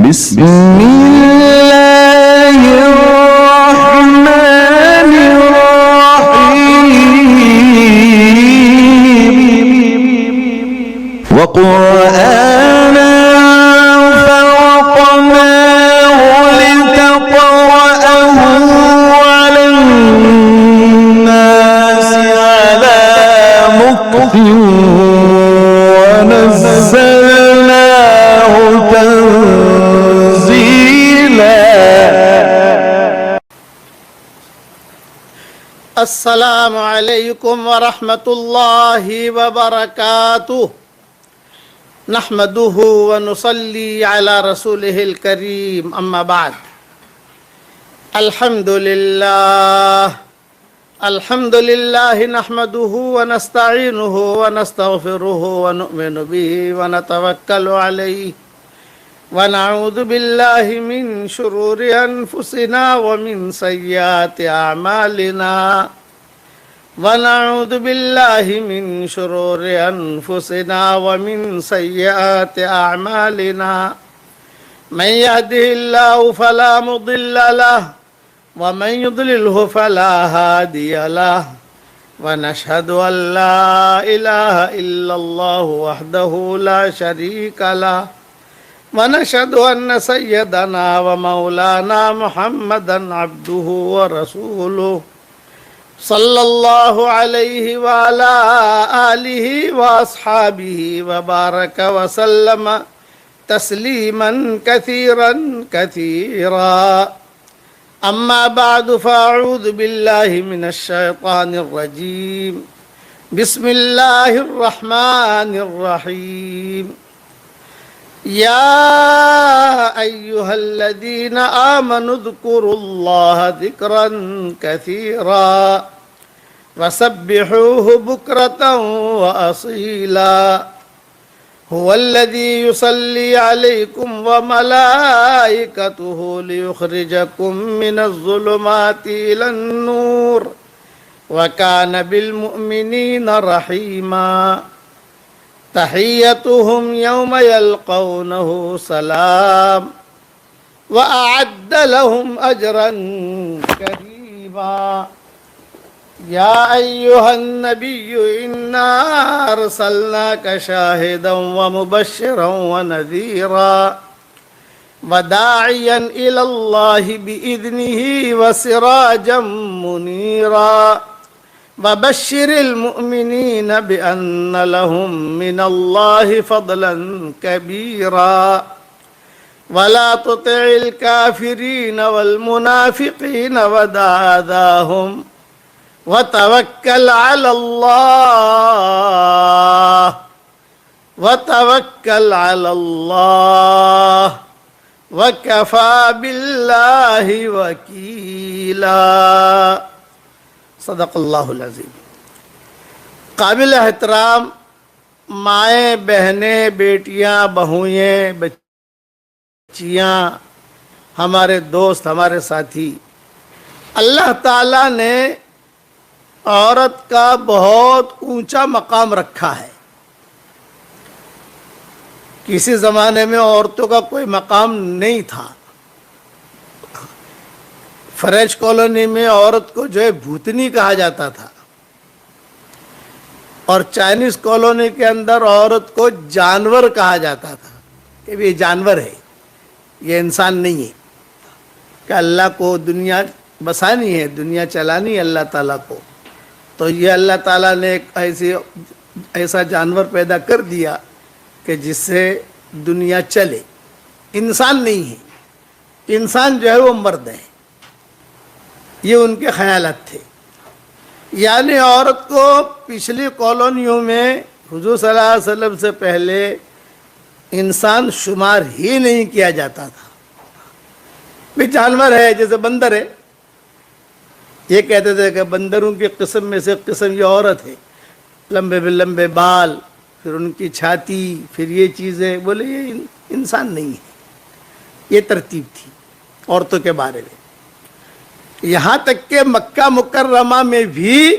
بسم الله الرحمن الرحيم وقرآنا فرقناه لتقرأه على الناس على مكث ونزلناه تنزيلا. السلام علیکم ورحمۃ اللہ وبرکاتہ. نحمده ونصلی علی رسولہ الکریم. اما بعد. الحمد للہ نحمده ونستعینه ونستغفره ونؤمن به ونتوکل علیہ ونعوذ باللہ من شرور انفسنا ومن سیئات اعمالنا ونعوذ باللہ من شرور انفسنا ومن سیئات اعمالنا من يهده الله فلا مضل له ومن يضلله فلا هادي له ونشهد أن لا إله إلا الله وحده لا شريك له ونشهد أن سيدنا ومولانا محمدا عبده ورسوله صلى الله عليه وعلى آله وأصحابه وبارك وسلم تسليما كثيرا كثيرا. أما بعد فأعوذ بالله من الشيطان الرجيم. بسم الله الرحمن الرحيم. يا أيها الذين آمنوا اذكروا الله ذكرا كثيرا وسبحوه بكرة وأصيلا. هو الذي يصلي عليكم وملائكته ليخرجكم من الظلمات إلى النور وكان بالمؤمنين رحيما. تحيتهم يوم يلقونه سلام وأعد لهم أجرا كريما. يا أيها النبي إنا أرسلناك شاهدا ومبشرا ونذيرا وداعيا إلى الله بإذنه وسراجا منيرا وبشر المؤمنين بأن لهم من الله فضلا كبيرا ولا تطع الكافرين والمنافقين ودع أذاهم وتوكل على الله وكفى بالله وكيلا. صدق اللہ العظیم. قابل احترام مائیں، بہنیں، بیٹیاں، بہوئیں، بچیاں، ہمارے دوست، ہمارے ساتھی، اللہ تعالیٰ نے عورت کا بہت اونچا مقام رکھا ہے. کسی زمانے میں عورتوں کا کوئی مقام نہیں تھا. فرینچ کالونی میں عورت کو جو ہے بھوتنی کہا جاتا تھا، اور چائنیز کالونی کے اندر عورت کو جانور کہا جاتا تھا کہ یہ جانور ہے، یہ انسان نہیں ہے. کہ اللہ کو دنیا بسانی ہے، دنیا چلانی ہے اللہ تعالیٰ کو، تو یہ اللہ تعالیٰ نے ایک ایسا جانور پیدا کر دیا کہ جس سے دنیا چلے. انسان نہیں ہے، انسان جو ہے وہ مرد ہے. یہ ان کے خیالات تھے. یعنی عورت کو پچھلی کالونیوں میں حضور صلی اللہ علیہ وسلم سے پہلے انسان شمار ہی نہیں کیا جاتا تھا. بھی جانور ہے، جیسے بندر ہے. یہ کہتے تھے کہ بندروں کی قسم میں سے قسم یہ عورت ہے. لمبے لمبے بال، پھر ان کی چھاتی، پھر یہ چیزیں. بولے یہ انسان نہیں ہے. یہ ترتیب تھی عورتوں کے بارے میں. یہاں تک کہ مکہ مکرمہ میں بھی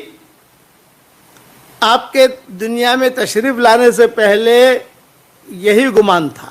آپ کے دنیا میں تشریف لانے سے پہلے یہی گمان تھا.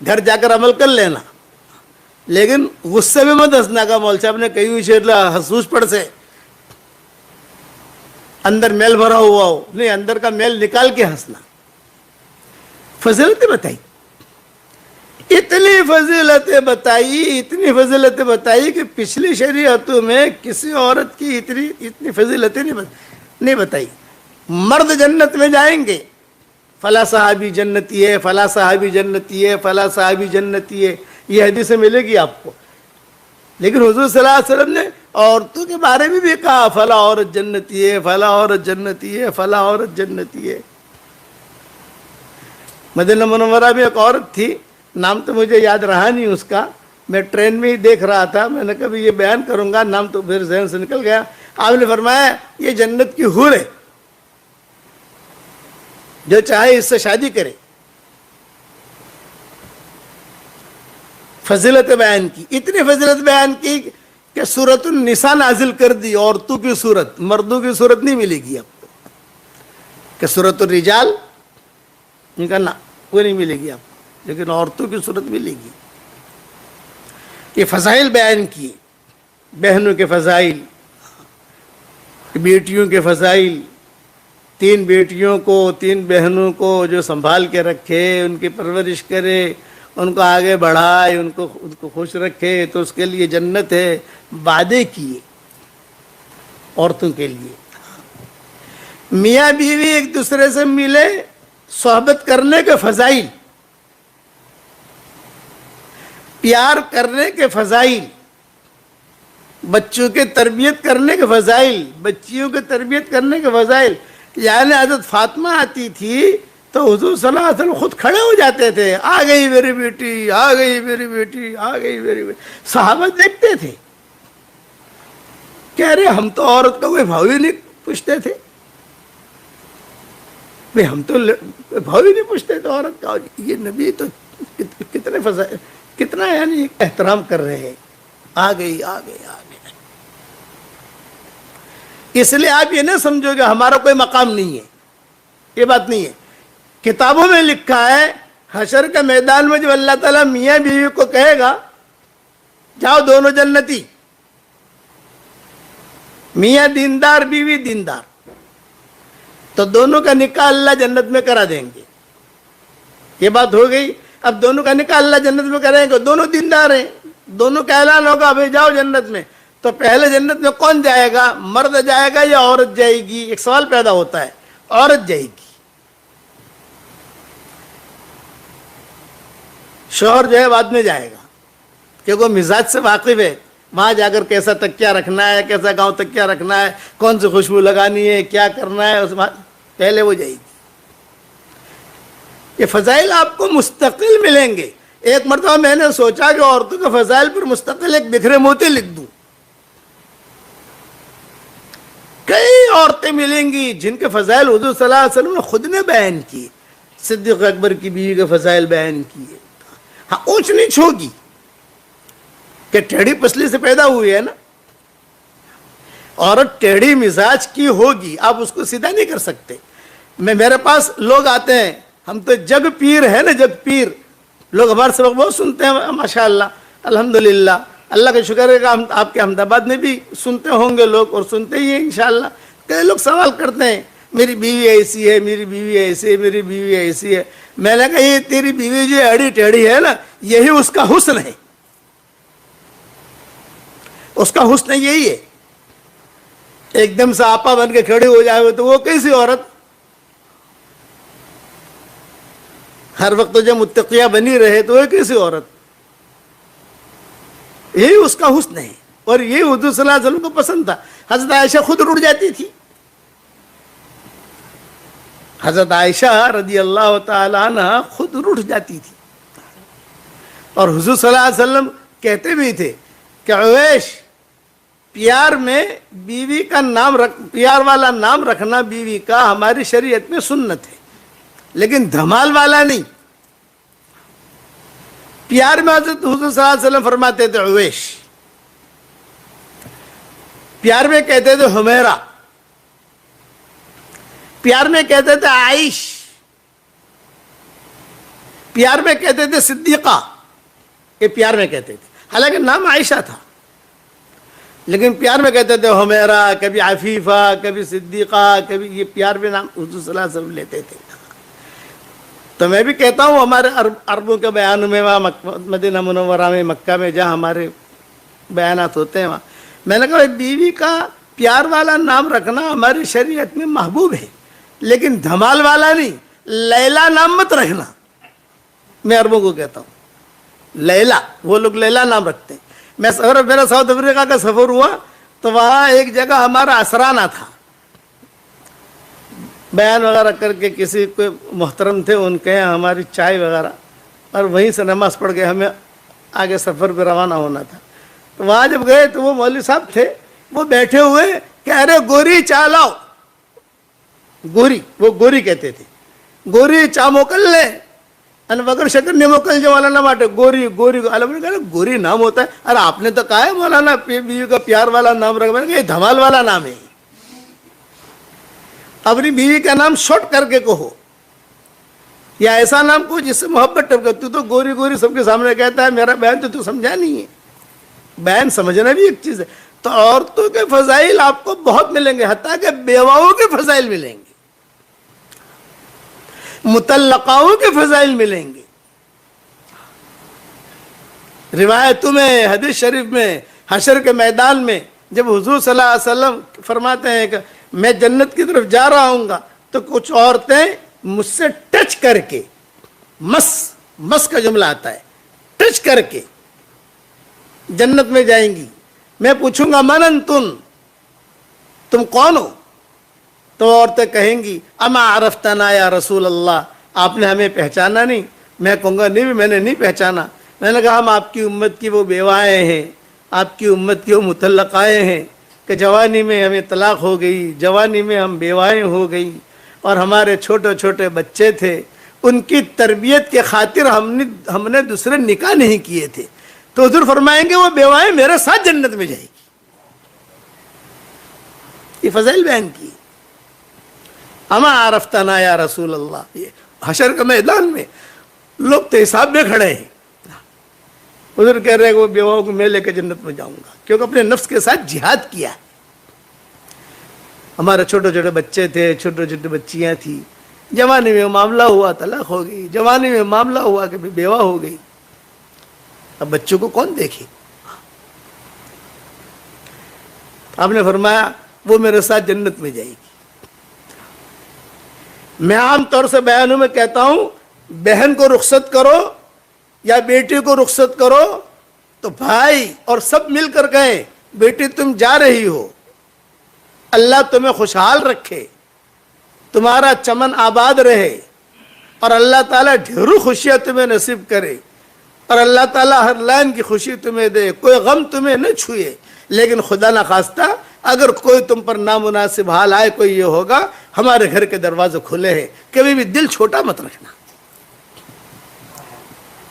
گھر جا کر عمل کر لینا، لیکن غصے میں مت ہنسنا کا مول صاحب نے کہی ہوئی شیر حسوس پڑ سے اندر میل بھرا ہوا ہو، نہیں، اندر کا میل نکال کے ہنسنا. فضیلتیں بتائی، اتنی فضیلتیں بتائی، اتنی فضیلتیں بتائی کہ پچھلی شریعتوں میں کسی عورت کی اتنی فضیلتیں نہیں بتائی. مرد جنت میں جائیں گے، فلاں صحابی جنتی ہے، فلاں صحابی جنتی ہے، فلاں صحابی جنتی ہے، یہ حدیثیں ملے گی آپ کو. لیکن حضور صلی اللہ علیہ وسلم نے عورتوں کے بارے میں بھی کہا فلاں عورت جنتی ہے، فلاں عورت جنتی ہے، فلاں عورت جنتی ہے. مدینہ منورہ میں ایک عورت تھی، نام تو مجھے یاد رہا نہیں اس کا، میں ٹرین میں ہی دیکھ رہا تھا، میں نے کبھی یہ بیان کروں گا، نام تو پھر ذہن سے نکل گیا. آپ نے فرمایا یہ جنت کی حور ہے، جو چاہے اس سے شادی کرے. فضیلت بیان کی، اتنی فضیلت بیان کی کہ سورۃ النساء نازل کر دی. عورتوں کی صورت، مردوں کی صورت نہیں ملے گی آپ کو، کہ سورۃ الرجال ان کا وہ نہیں ملے گی آپ کو، لیکن عورتوں کی صورت ملے گی. یہ فضائل بیان کیے، بہنوں کے فضائل، بیٹیوں کے فضائل، 3 بیٹیوں کو 3 بہنوں کو جو سنبھال کے رکھے، ان کی پرورش کرے، ان کو آگے بڑھائے، ان کو خوش رکھے تو اس کے لیے جنت ہے. وعدے کیے عورتوں کے لیے. میاں بیوی ایک دوسرے سے ملے، صحبت کرنے کے فضائل، پیار کرنے کے فضائل، بچوں کے تربیت کرنے کے فضائل، بچیوں کے تربیت کرنے کے فضائل. یعنی حضرت فاطمہ آتی تھی تو حضور صلی اللہ علیہ وسلم خود کھڑے ہو جاتے تھے، آ گئی میری بیٹی، آ گئی میری بیٹی، آ گئی میری بیٹی. صحابہ دیکھتے تھے، کہہ رہے ہم تو عورت کا کوئی بھاؤ ہی نہیں پوچھتے تھے، ہم تو بھاؤ ہی نہیں پوچھتے تھے عورت کا. یہ نبی تو کتنے فضائل، کتنا یعنی احترام کر رہے ہیں. آ گئی آ گئی آ گئی. اس لیے آپ یہ نہ سمجھو کہ ہمارا کوئی مقام نہیں ہے، یہ بات نہیں ہے. کتابوں میں لکھا ہے حشر کے میدان میں جب اللہ تعالیٰ میاں بیوی کو کہے گا جاؤ دونوں جنتی، میاں دیندار بیوی دیندار، تو دونوں کا نکاح اللہ جنت میں کرا دیں گے. یہ بات ہو گئی. اب دونوں کا نکاح اللہ جنت میں کریں گے، دونوں دیندار ہیں، دونوں کا اعلان ہوگا بھائی جاؤ جنت میں. تو پہلے جنت میں کون جائے گا؟ مرد جائے گا یا عورت جائے گی؟ ایک سوال پیدا ہوتا ہے. عورت جائے گی. شوہر جو ہے بعد میں جائے گا، کیونکہ وہ مزاج سے واقف ہے، وہاں جا کر کیسا تکیہ رکھنا ہے، کیسا گاؤں تکیہ رکھنا ہے، کون سی خوشبو لگانی ہے، کیا کرنا ہے، اس پہلے وہ جائے گی. یہ فضائل آپ کو مستقل ملیں گے. ایک مرتبہ میں نے سوچا کہ عورتوں کے فضائل پر مستقل ایک بکھرے موتی لکھ دوں. کئی عورتیں ملیں گی جن کے فضائل حضور صلی اللہ علیہ وسلم نے خود نے بیان کیے. صدیق اکبر کی بیوی کے فضائل بیان کیے. ہاں اونچ نیچ ہوگی کہ ٹیڑھی پسلی سے پیدا ہوئی ہے نا، عورت ٹیڑھی مزاج کی ہوگی، آپ اس کو سیدھا نہیں کر سکتے. میرے پاس لوگ آتے ہیں، ہم تو جگ پیر ہے نا، جگ پیر، لوگ ہمارے سبق بہت سنتے ہیں ماشاءاللہ الحمدللہ. اللہ کا شکر ہے کہ ہم آپ کے احمد آباد میں بھی سنتے ہوں گے لوگ، اور سنتے ہی ہیں انشاءاللہ. کئی لوگ سوال کرتے ہیں میری بیوی ایسی ہے، میری بیوی ایسی ہے، میری بیوی ایسی ہے. میں نے کہا یہ تیری بیوی جو اڑی ٹیڑھی ہے نا، یہی اس کا حسن ہے، اس کا حسن یہی ہے. ایک دم سے آپا بن کے کھڑی ہو جائے تو وہ کیسی عورت؟ ہر وقت جو متقیہ بنی رہے تو وہ کیسی عورت؟ یہی اس کا حسن ہے، اور یہی حضور صلی اللہ علیہ وسلم کو پسند تھا. حضرت عائشہ خود رٹ جاتی تھی. حضرت عائشہ رضی اللہ تعالی عنہ خود رٹ جاتی تھی. اور حضور صلی اللہ علیہ وسلم کہتے بھی تھے کہ عویش، پیار میں بیوی کا نام پیار والا نام رکھنا بیوی کا ہماری شریعت میں سنت ہے، لیکن دھمال والا نہیں. پیار میں حضرت حضور صلی اللہ علیہ وسلم فرماتے تھے عویش، پیار میں کہتے تھے حمیرہ، پیار میں کہتے تھے عائش، پیار میں کہتے تھے صدیقہ، یہ پیار میں کہتے تھے، حالانکہ نام عائشہ تھا، لیکن پیار میں کہتے تھے حمیرہ، کبھی عفیفہ، کبھی صدیقہ، کبھی یہ پیار میں نام حضور صلی اللہ علیہ وسلم لیتے تھے۔ تو میں بھی کہتا ہوں ہمارے عربوں کے بیان میں، وہاں مدینہ منورہ میں، مکہ میں جہاں ہمارے بیانات ہوتے ہیں، وہاں میں نے کہا بیوی کا پیار والا نام رکھنا ہماری شریعت میں محبوب ہے، لیکن دھمال والا نہیں، لیلا نام مت رکھنا۔ میں عربوں کو کہتا ہوں لیلا، وہ لوگ لیلا نام رکھتے ہیں۔ میرا ساؤتھ افریقہ کا سفر ہوا تو وہاں ایک جگہ ہمارا اسرانہ تھا، بیان وغیرہ کر کے کسی کوئی محترم تھے ان کے یہاں ہماری چائے وغیرہ، اور وہیں سے نماز پڑھ کے ہمیں آگے سفر پہ روانہ ہونا تھا۔ تو وہاں جب گئے تو وہ مولوی صاحب تھے، وہ بیٹھے ہوئے کہہ رہے گوری چا لاؤ، گوری، وہ گوری کہتے تھے، گوری چا موکل لے، وگر شکر نہیں موکل جو مولانا ماٹے، گوری گوری گوری نام ہوتا ہے۔ ارے آپ نے تو کہا ہے مولانا بیوی کا پیار والا نام رکھ، میں نے کہا یہ دھمال والا نام ہے، اپنی بیوی کا نام شارٹ کر کے کہو، یا ایسا نام کو جس سے محبت ٹپ کر۔ تو گوری گوری سب کے سامنے کہتا ہے، میرا بیان تو سمجھا نہیں ہے، بیان سمجھنا بھی ایک چیز ہے۔ تو عورتوں کے فضائل آپ کو بہت ملیں گے، حتیٰ کہ بیواؤں کے فضائل ملیں گے، مطلقاؤں کے فضائل ملیں گے۔ روایتوں میں، حدیث شریف میں، حشر کے میدان میں جب حضور صلی اللہ علیہ وسلم فرماتے ہیں کہ میں جنت کی طرف جا رہا ہوں گا تو کچھ عورتیں مجھ سے ٹچ کر کے، مس کا جملہ آتا ہے، ٹچ کر کے جنت میں جائیں گی۔ میں پوچھوں گا من انتن، تم کون ہو؟ تو عورتیں کہیں گی اما عرفتنا یا رسول اللہ، آپ نے ہمیں پہچانا نہیں؟ میں کہوں گا نہیں، میں نے نہیں پہچانا۔ میں نے کہا ہم آپ کی امت کی وہ بیوائیں ہیں، آپ کی امت کی وہ مطلقائیں ہیں کہ جوانی میں ہمیں طلاق ہو گئی، جوانی میں ہم بیوائیں ہو گئی، اور ہمارے چھوٹے چھوٹے بچے تھے، ان کی تربیت کے خاطر ہم نے دوسرے نکاح نہیں کیے تھے۔ تو حضور فرمائیں گے وہ بیوائیں میرے ساتھ جنت میں جائے گی۔ یہ فضائل بیان کی، اما عرفتنا یا رسول اللہ۔ یہ حشر کے میدان میں لوگ تو حساب میں کھڑے ہیں، حضور کہہ رہے ہیں کہ وہ بیواؤں کو میں لے کے جنت میں جاؤں گا، کیونکہ اپنے نفس کے ساتھ جہاد کیا ہے۔ ہمارے چھوٹے چھوٹے بچے تھے، چھوٹے چھوٹے بچیاں تھیں، جوانی میں معاملہ ہوا طلاق ہو گئی، جوانی میں معاملہ ہوا کہ بیوہ ہو گئی۔ اب بچوں کو کون دیکھے؟ آپ نے فرمایا وہ میرے ساتھ جنت میں جائے گی۔ میں عام طور سے بیانوں میں کہتا ہوں بہن کو رخصت کرو یا بیٹی کو رخصت کرو تو بھائی اور سب مل کر کہیں بیٹی تم جا رہی ہو، اللہ تمہیں خوشحال رکھے، تمہارا چمن آباد رہے، اور اللہ تعالیٰ ڈھیروں خوشیاں تمہیں نصیب کرے، اور اللہ تعالیٰ ہر لائن کی خوشی تمہیں دے، کوئی غم تمہیں نہ چھوئے۔ لیکن خدا نخواستہ اگر کوئی تم پر نامناسب حال آئے، کوئی یہ ہوگا، ہمارے گھر کے دروازے کھلے ہیں، کبھی بھی دل چھوٹا مت رکھنا،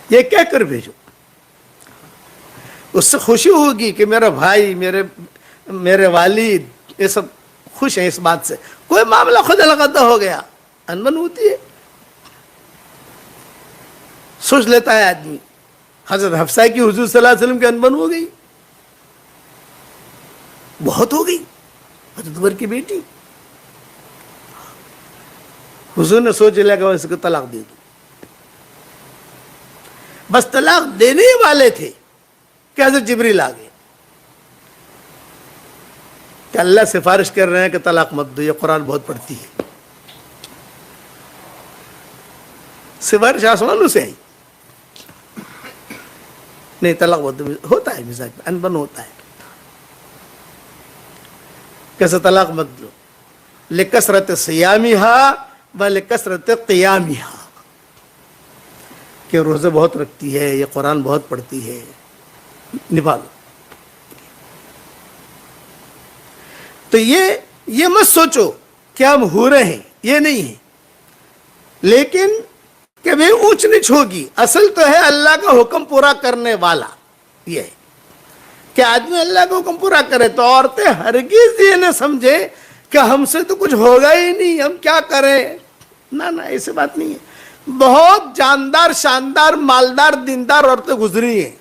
یہ کہہ کر بھیجو۔ اس سے خوشی ہوگی کہ میرا بھائی، میرے والد یہ سب خوش ہیں اس بات سے۔ کوئی معاملہ خدا لگاتا ہو گیا، انبن ہوتی ہے، سوچ لیتا ہے آدمی۔ حضرت حفصہ کی حضور صلی اللہ علیہ وسلم کی انبن ہو گئی، بہت ہو گئی، حضرت عمر کی بیٹی۔ حضور نے سوچ لیا کہ میں اس کو طلاق دے دوں۔ بس طلاق دینے ہی والے تھے کہ حضرت جبریل آ گئے کہ اللہ سفارش کر رہے ہیں کہ طلاق مت دو، یہ قرآن بہت پڑھتی ہے۔ سفارش آسمانوں سے آئی، نہیں طلاق مت دو، ہوتا ہے مزاج میں انبن ہوتا ہے، کیسے طلاق مت دو؟ لکثرت صیامہا و لکثرت قیامہا، کہ روزے بہت رکھتی ہے، یہ قرآن بہت پڑھتی ہے، نبھا لو۔ تو یہ مت سوچو کہ ہم حوریں ہیں، یہ نہیں ہے، لیکن کبھی اونچ نیچ ہوگی۔ اصل تو ہے اللہ کا حکم پورا کرنے والا، یہ ہے کہ آدمی اللہ کا حکم پورا کرے۔ تو عورتیں ہرگز یہ نہ سمجھے کہ ہم سے تو کچھ ہوگا ہی نہیں، ہم کیا کریں، نہ ایسی بات نہیں ہے۔ بہت جاندار شاندار مالدار دیندار عورتیں گزری ہیں.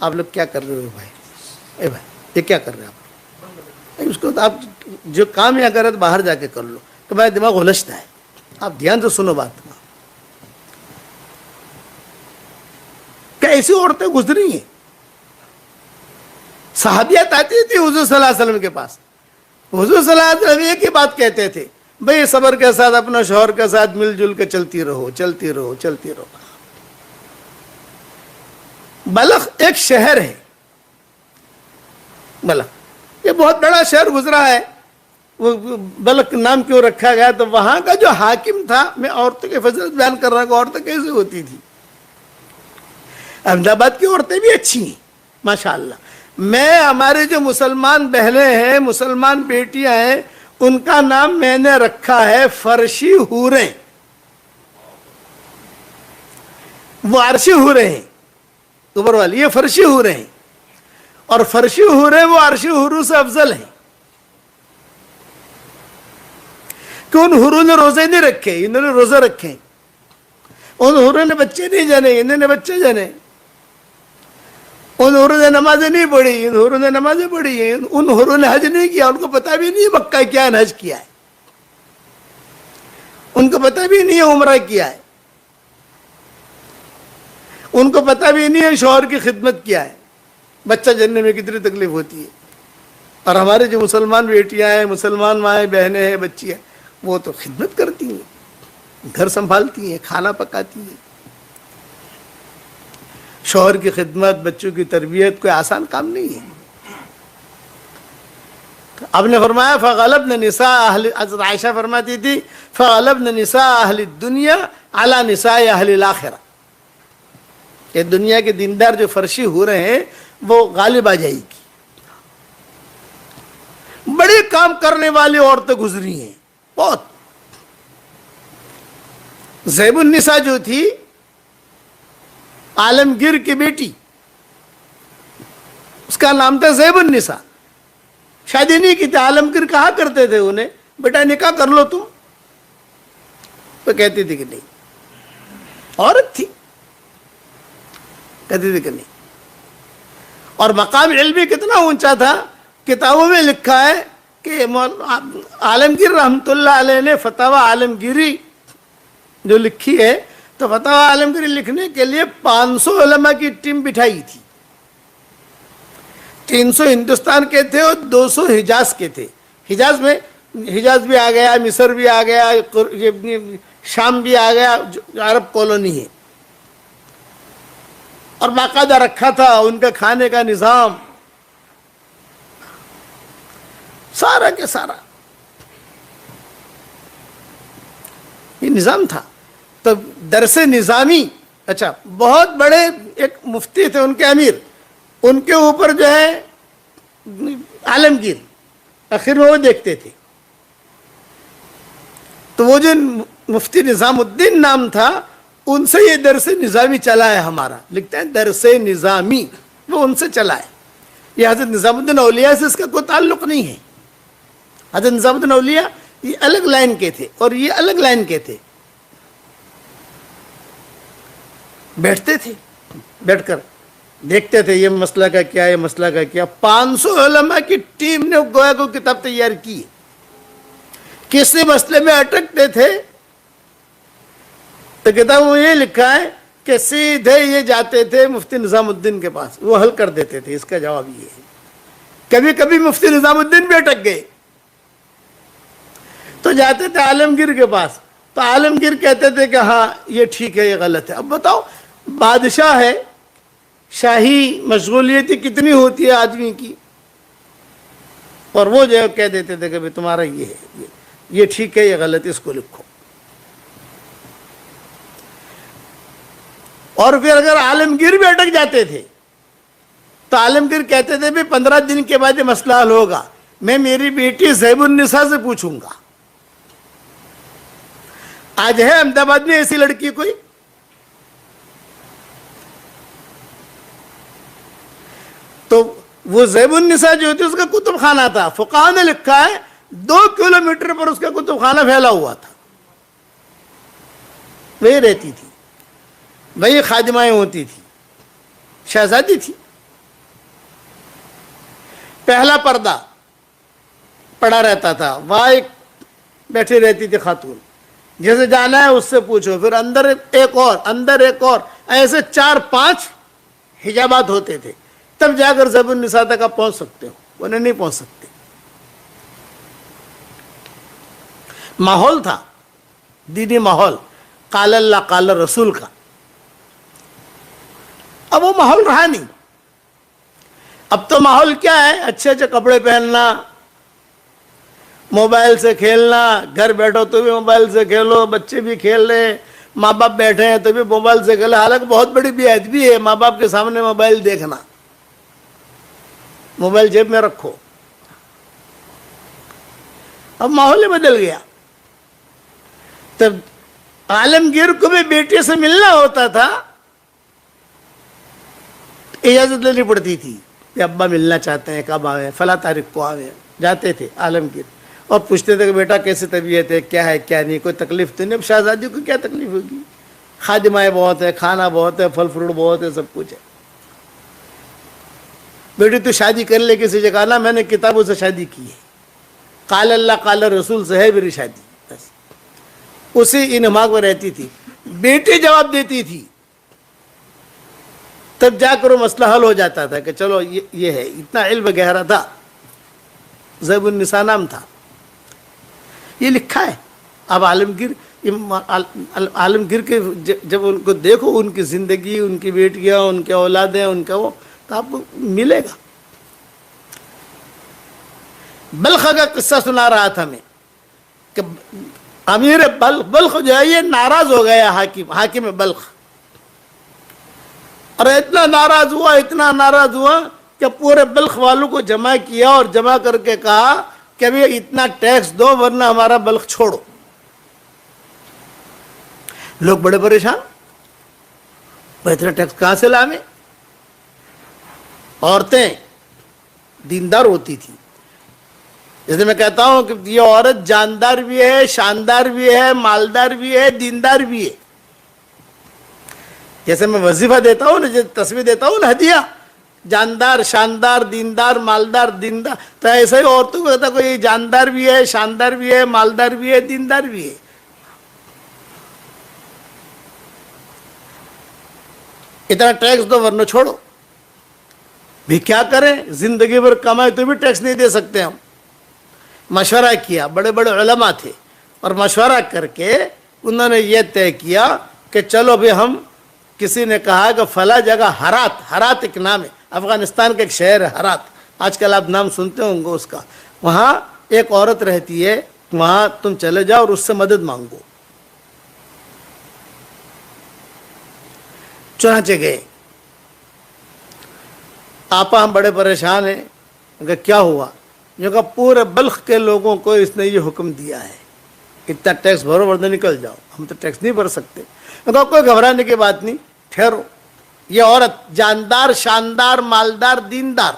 آپ لوگ کیا کر رہے ہو بھائی؟ اے بھائی یہ کیا کر رہے ہیں آپ؟ اس کو آپ جو کام یہاں کرے تو باہر جا کے کر لو. تو میرا دماغ الجھتا ہے. آپ دھیان سے سنو بات. ایسی عورتیں گزری ہیں. صحابیات آتی تھی حضور صلی اللہ علیہ وسلم کے پاس. حضور صلی اللہ علیہ وسلم ایک ہی بات کہتے تھے, بھئی صبر کے ساتھ اپنا شوہر کے ساتھ مل جل کے چلتی رہو چلتی رہو چلتی رہو. بلخ ایک شہر ہے, بلخ یہ بہت بڑا شہر گزرا ہے. وہ بلخ نام کیوں رکھا گیا؟ تو وہاں کا جو حاکم تھا, میں عورتوں کی فضیلت بیان کر رہا ہوں کہ عورتیں کیسے ہوتی تھی. احمد آباد کی عورتیں بھی اچھی ہیں ماشاءاللہ. میں ہمارے جو مسلمان بہنیں ہیں, مسلمان بیٹیاں ہیں, ان کا نام میں نے رکھا ہے فرشی حوریں. وہ عرشی حوریں ہیں اوپر والی, یہ فرشی حوریں ہیں. اور فرشی حوریں وہ عرشی حوروں سے افضل ہیں, کہ ان حوروں نے روزے نہیں رکھے, انہوں نے روزے رکھے. ان حوروں نے بچے نہیں جنے, انہوں نے بچے جنے. ان حوروں نے نمازیں نہیں پڑھی, ان حوروں نے نمازیں پڑھی ہیں. ان حوروں نے حج نہیں کیا, ان کو پتہ بھی نہیں مکہ کیا ہے, حج کیا ہے. ان کو پتہ بھی نہیں ہے عمرہ کیا ہے. ان کو پتہ بھی نہیں ہے شوہر کی خدمت کیا ہے, بچہ جننے میں کتنی تکلیف ہوتی ہے. اور ہمارے جو مسلمان بیٹیاں ہیں, مسلمان مائیں بہنیں ہیں, بچی ہیں, وہ تو خدمت کرتی ہیں, گھر سنبھالتی ہیں, کھانا پکاتی ہیں. شوہر کی خدمت, بچوں کی تربیت کوئی آسان کام نہیں ہے. اب نے فرمایا فغلبن نساء اہل, حضرت عائشہ فرماتی تھی فغلبن نساء اہل الدنیا علی نساء اہل الاخرہ, کہ دنیا کے دیندار جو فرشی ہو رہے ہیں وہ غالب آ جائے گی. بڑے کام کرنے والی عورتیں گزری ہیں بہت. زیب النساء جو تھی, عالمگیر کی بیٹی, اس کا نام تھا زیب النساء. شادی نہیں کی تھی, عالمگیر کہا کرتے تھے انہیں بیٹا نکاح کر لو تم. تو کہتی تھی کہ نہیں, عورت تھی, کہتی تھی کہ نہیں. اور مقام علمی کتنا اونچا تھا, کتابوں میں لکھا ہے کہ عالمگیر رحمۃ اللہ علیہ نے فتاوی عالمگیری جو لکھی ہے, تو فتاوی عالمگیری لکھنے کے لیے 500 علماء کی ٹیم بٹھائی تھی. 300 ہندوستان کے تھے اور 200 حجاز کے تھے. حجاز میں حجاز بھی آ گیا, مصر بھی آ گیا, شام بھی آ گیا, جو عرب کالونی ہے. اور باقاعدہ رکھا تھا ان کا کھانے کا نظام, سارا کے سارا یہ نظام تھا. تو درس نظامی, اچھا بہت بڑے ایک مفتی تھے ان کے امیر, ان کے اوپر جو ہے عالمگیر آخر میں وہ دیکھتے تھے. تو وہ جو مفتی نظام الدین نام تھا, ان سے یہ درس نظامی چلا ہے ہمارا. لکھتے ہیں درس نظامی, وہ ان سے چلا ہے. یہ حضرت نظام الدین اولیاء سے اس کا کوئی تعلق نہیں ہے. حضرت نظام الدین اولیاء یہ الگ لائن کے تھے اور یہ الگ لائن کے تھے. بیٹھتے تھے, بیٹھ کر دیکھتے تھے یہ مسئلہ کا کیا, یہ مسئلہ کا کیا. 500 علماء کی ٹیم نے گویا کو کتاب تیار کی. کسی مسئلے میں اٹکتے تھے تو کتاب میں یہ لکھا ہے کہ سیدھے یہ جاتے تھے مفتی نظام الدین کے پاس, وہ حل کر دیتے تھے. اس کا جواب یہ ہے. کبھی کبھی مفتی نظام الدین بھی اٹک گئے تو جاتے تھے عالمگیر کے پاس, تو عالمگیر کہتے تھے کہ ہاں یہ ٹھیک ہے, یہ غلط ہے. اب بتاؤ, بادشاہ ہے, شاہی مشغولیت کتنی ہوتی ہے آدمی کی, اور وہ جو کہہ دیتے تھے کہ تمہارا یہ ہے, یہ ٹھیک ہے, یہ غلط ہے, اس کو لکھو. اور پھر اگر عالمگیر بھی اٹک جاتے تھے تو عالمگیر کہتے تھے بھی 15 دن کے بعد یہ مسئلہ حل ہوگا, میں میری بیٹی زیب النساء سے پوچھوں گا. آج ہے احمد آباد میں ایسی لڑکی کوئی؟ تو وہ زیب النساء جو تھی اس کا کتب خانہ تھا. فقہاء نے لکھا ہے 2 کلومیٹر پر اس کا کتب خانہ پھیلا ہوا تھا. وہی رہتی تھی, وہی خادمائیں ہوتی تھی, شہزادی تھی. پہلا پردہ پڑا رہتا تھا, وہاں ایک بیٹھی رہتی تھی خاتون, جیسے جانا ہے اس سے پوچھو, پھر اندر ایک اور, اندر ایک اور, ایسے 4-5 حجابات ہوتے تھے, تب جا کر زیب النساء تک آپ پہنچ سکتے ہو, انہیں نہیں پہنچ سکتے. ماحول تھا, دینی ماحول, قال اللہ قال رسول کا. اب وہ ماحول رہا نہیں. اب تو ماحول کیا ہے, اچھے اچھے کپڑے پہننا, موبائل سے کھیلنا, گھر بیٹھو تو بھی موبائل سے کھیلو, بچے بھی کھیل رہے ہیں, ماں باپ بیٹھے ہیں تو بھی موبائل سے کھیلو. حالانکہ بہت بڑی بے ادبی ہے ماں باپ کے سامنے موبائل دیکھنا. موبائل جیب میں رکھو. اب ماحول ہی بدل گیا. تب عالمگیر کو بھی بیٹے سے ملنا ہوتا تھا, اجازت لینی پڑتی تھی کہ ابا ملنا چاہتے ہیں, کب آوے, فلاں تاریخ کو آوے. جاتے تھے عالمگیر اور پوچھتے تھے کہ بیٹا کیسی طبیعت ہے, کیا ہے کیا نہیں, کوئی تکلیف تو نہیں. اب شہزادی کو کیا تکلیف ہوگی, خادمائیں بہت ہے, کھانا بہت ہے, پھل فروٹ بہت ہے, سب کچھ ہے. بیٹی تو شادی کر لے کسی جگہ نا, میں نے کتابوں سے شادی کی ہے, قال اللہ قال رسول سے ہے میری شادی, بس اسی انہماک میں رہتی تھی. بیٹی جواب دیتی تھی, تب جا کر وہ مسئلہ حل ہو جاتا تھا کہ چلو یہ ہے. اتنا علم گہرا تھا. زیب النساء نام تھا. یہ لکھا ہے. اب عالمگیر کے جب ان کو دیکھو, ان کی زندگی, ان کی بیٹیاں, ان کے اولادیں, ان کا وہ, تو آپ کو ملے گا. بلخ کا قصہ سنا رہا تھا میں کہ امیر بلخ جو ہے یہ ناراض ہو گیا, حاکم بلخ, اور اتنا ناراض ہوا کہ پورے بلخ والوں کو جمع کیا اور جمع کر کے کہا کہ ابھی اتنا ٹیکس دو ورنہ ہمارا بلخ چھوڑو. لوگ بڑے پریشان, اتنا ٹیکس کہاں سے لائیں. عورتیں دیندار ہوتی تھی. جیسے میں کہتا ہوں کہ یہ عورت جاندار بھی ہے, شاندار بھی ہے, مالدار بھی ہے, دیندار بھی ہے. جیسے میں وظیفہ دیتا ہوں نا, جیسے تصویر دیتا ہوں نا, ہدیہ, جاندار, شاندار, دیندار, مالدار, دیندار, تو ایسا ہی عورتوں کو کہتا کوئی جاندار بھی ہے, شاندار بھی ہے, مالدار بھی ہے, دیندار بھی ہے. اتنا ٹیکس دو ورنہ چھوڑو. بھی کیا کریں, زندگی بھر کمائے تو بھی ٹیکس نہیں دے سکتے ہم. مشورہ کیا, بڑے بڑے علماء تھے, اور مشورہ کر کے انہوں نے یہ طے کیا کہ چلو بھی ہم, کسی نے کہا کہ فلاں جگہ ہرات ایک نام ہے, افغانستان کا ایک شہر ہے ہرات, آج کل آپ نام سنتے ہوں گے اس کا. وہاں ایک عورت رہتی ہے, وہاں تم چلے جاؤ اور اس سے مدد مانگو. چنانچہ گئے. آپا ہم بڑے پریشان ہیں. کہ کیا ہوا؟ جو کہ پورے بلخ کے لوگوں کو اس نے یہ حکم دیا ہے, اتنا ٹیکس بھرو ورنہ نکل جاؤ, ہم تو ٹیکس نہیں بھر سکتے. کوئی گھبرانے کی بات نہیں, ٹھہرو. یہ عورت جاندار, شاندار, مالدار, دیندار.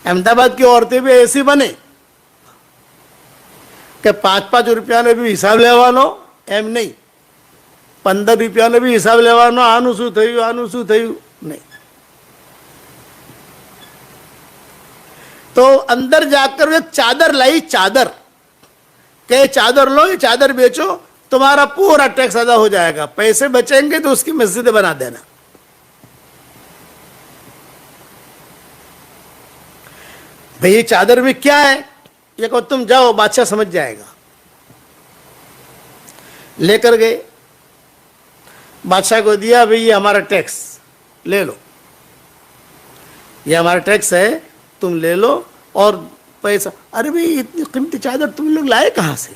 احمد آباد کی عورتیں بھی ایسی بنے کہ 5-5 روپیہ نے بھی حساب لیوانو, એમ નહીં. 15 રૂપિયાનો બી હિસાબ લેવાનો, આનું શું થયું નહીં. تو اندر جا کر ایک چادر لائی, چادر کہ چادر لو, یہ چادر بیچو, تمہارا پورا ٹیکس ادا ہو جائے گا, پیسے بچیں گے تو اس کی مسجد بنا دینا. بھئی یہ چادر میں کیا ہے, یہ کہ تم جاؤ, بادشاہ سمجھ جائے گا. لے کر گئے, بادشاہ کو دیا, بھئی یہ ہمارا ٹیکس لے لو, یہ ہمارا ٹیکس ہے, تم لے لو. اور پیسہ, ارے بھئی اتنی قیمتی چادر تم لوگ لائے کہاں سے؟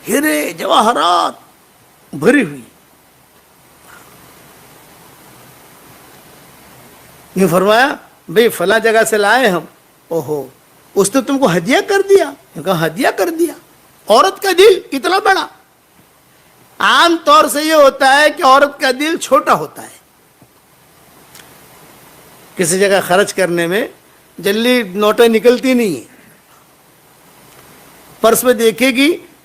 ہیرے جواہرات بھری ہوئی. یہ فرمایا بھئی فلاں جگہ سے لائے ہم. اوہو, اس نے تم کو ہدیہ کر دیا؟ کہا ہدیہ کر دیا. عورت کا دل اتنا بڑا. عام طور سے یہ ہوتا ہے کہ عورت کا دل چھوٹا ہوتا ہے, کسی جگہ خرچ کرنے میں جلدی نوٹیں نکلتی نہیں ہیں. پرس میں دیکھے گی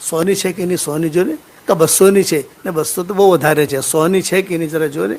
સોની છે કે નહીં સોની જો ને, કે 200 ની છે ને, 200 તો બહુ વધારે છે, સોની છે કે નહીં જરા જો ને,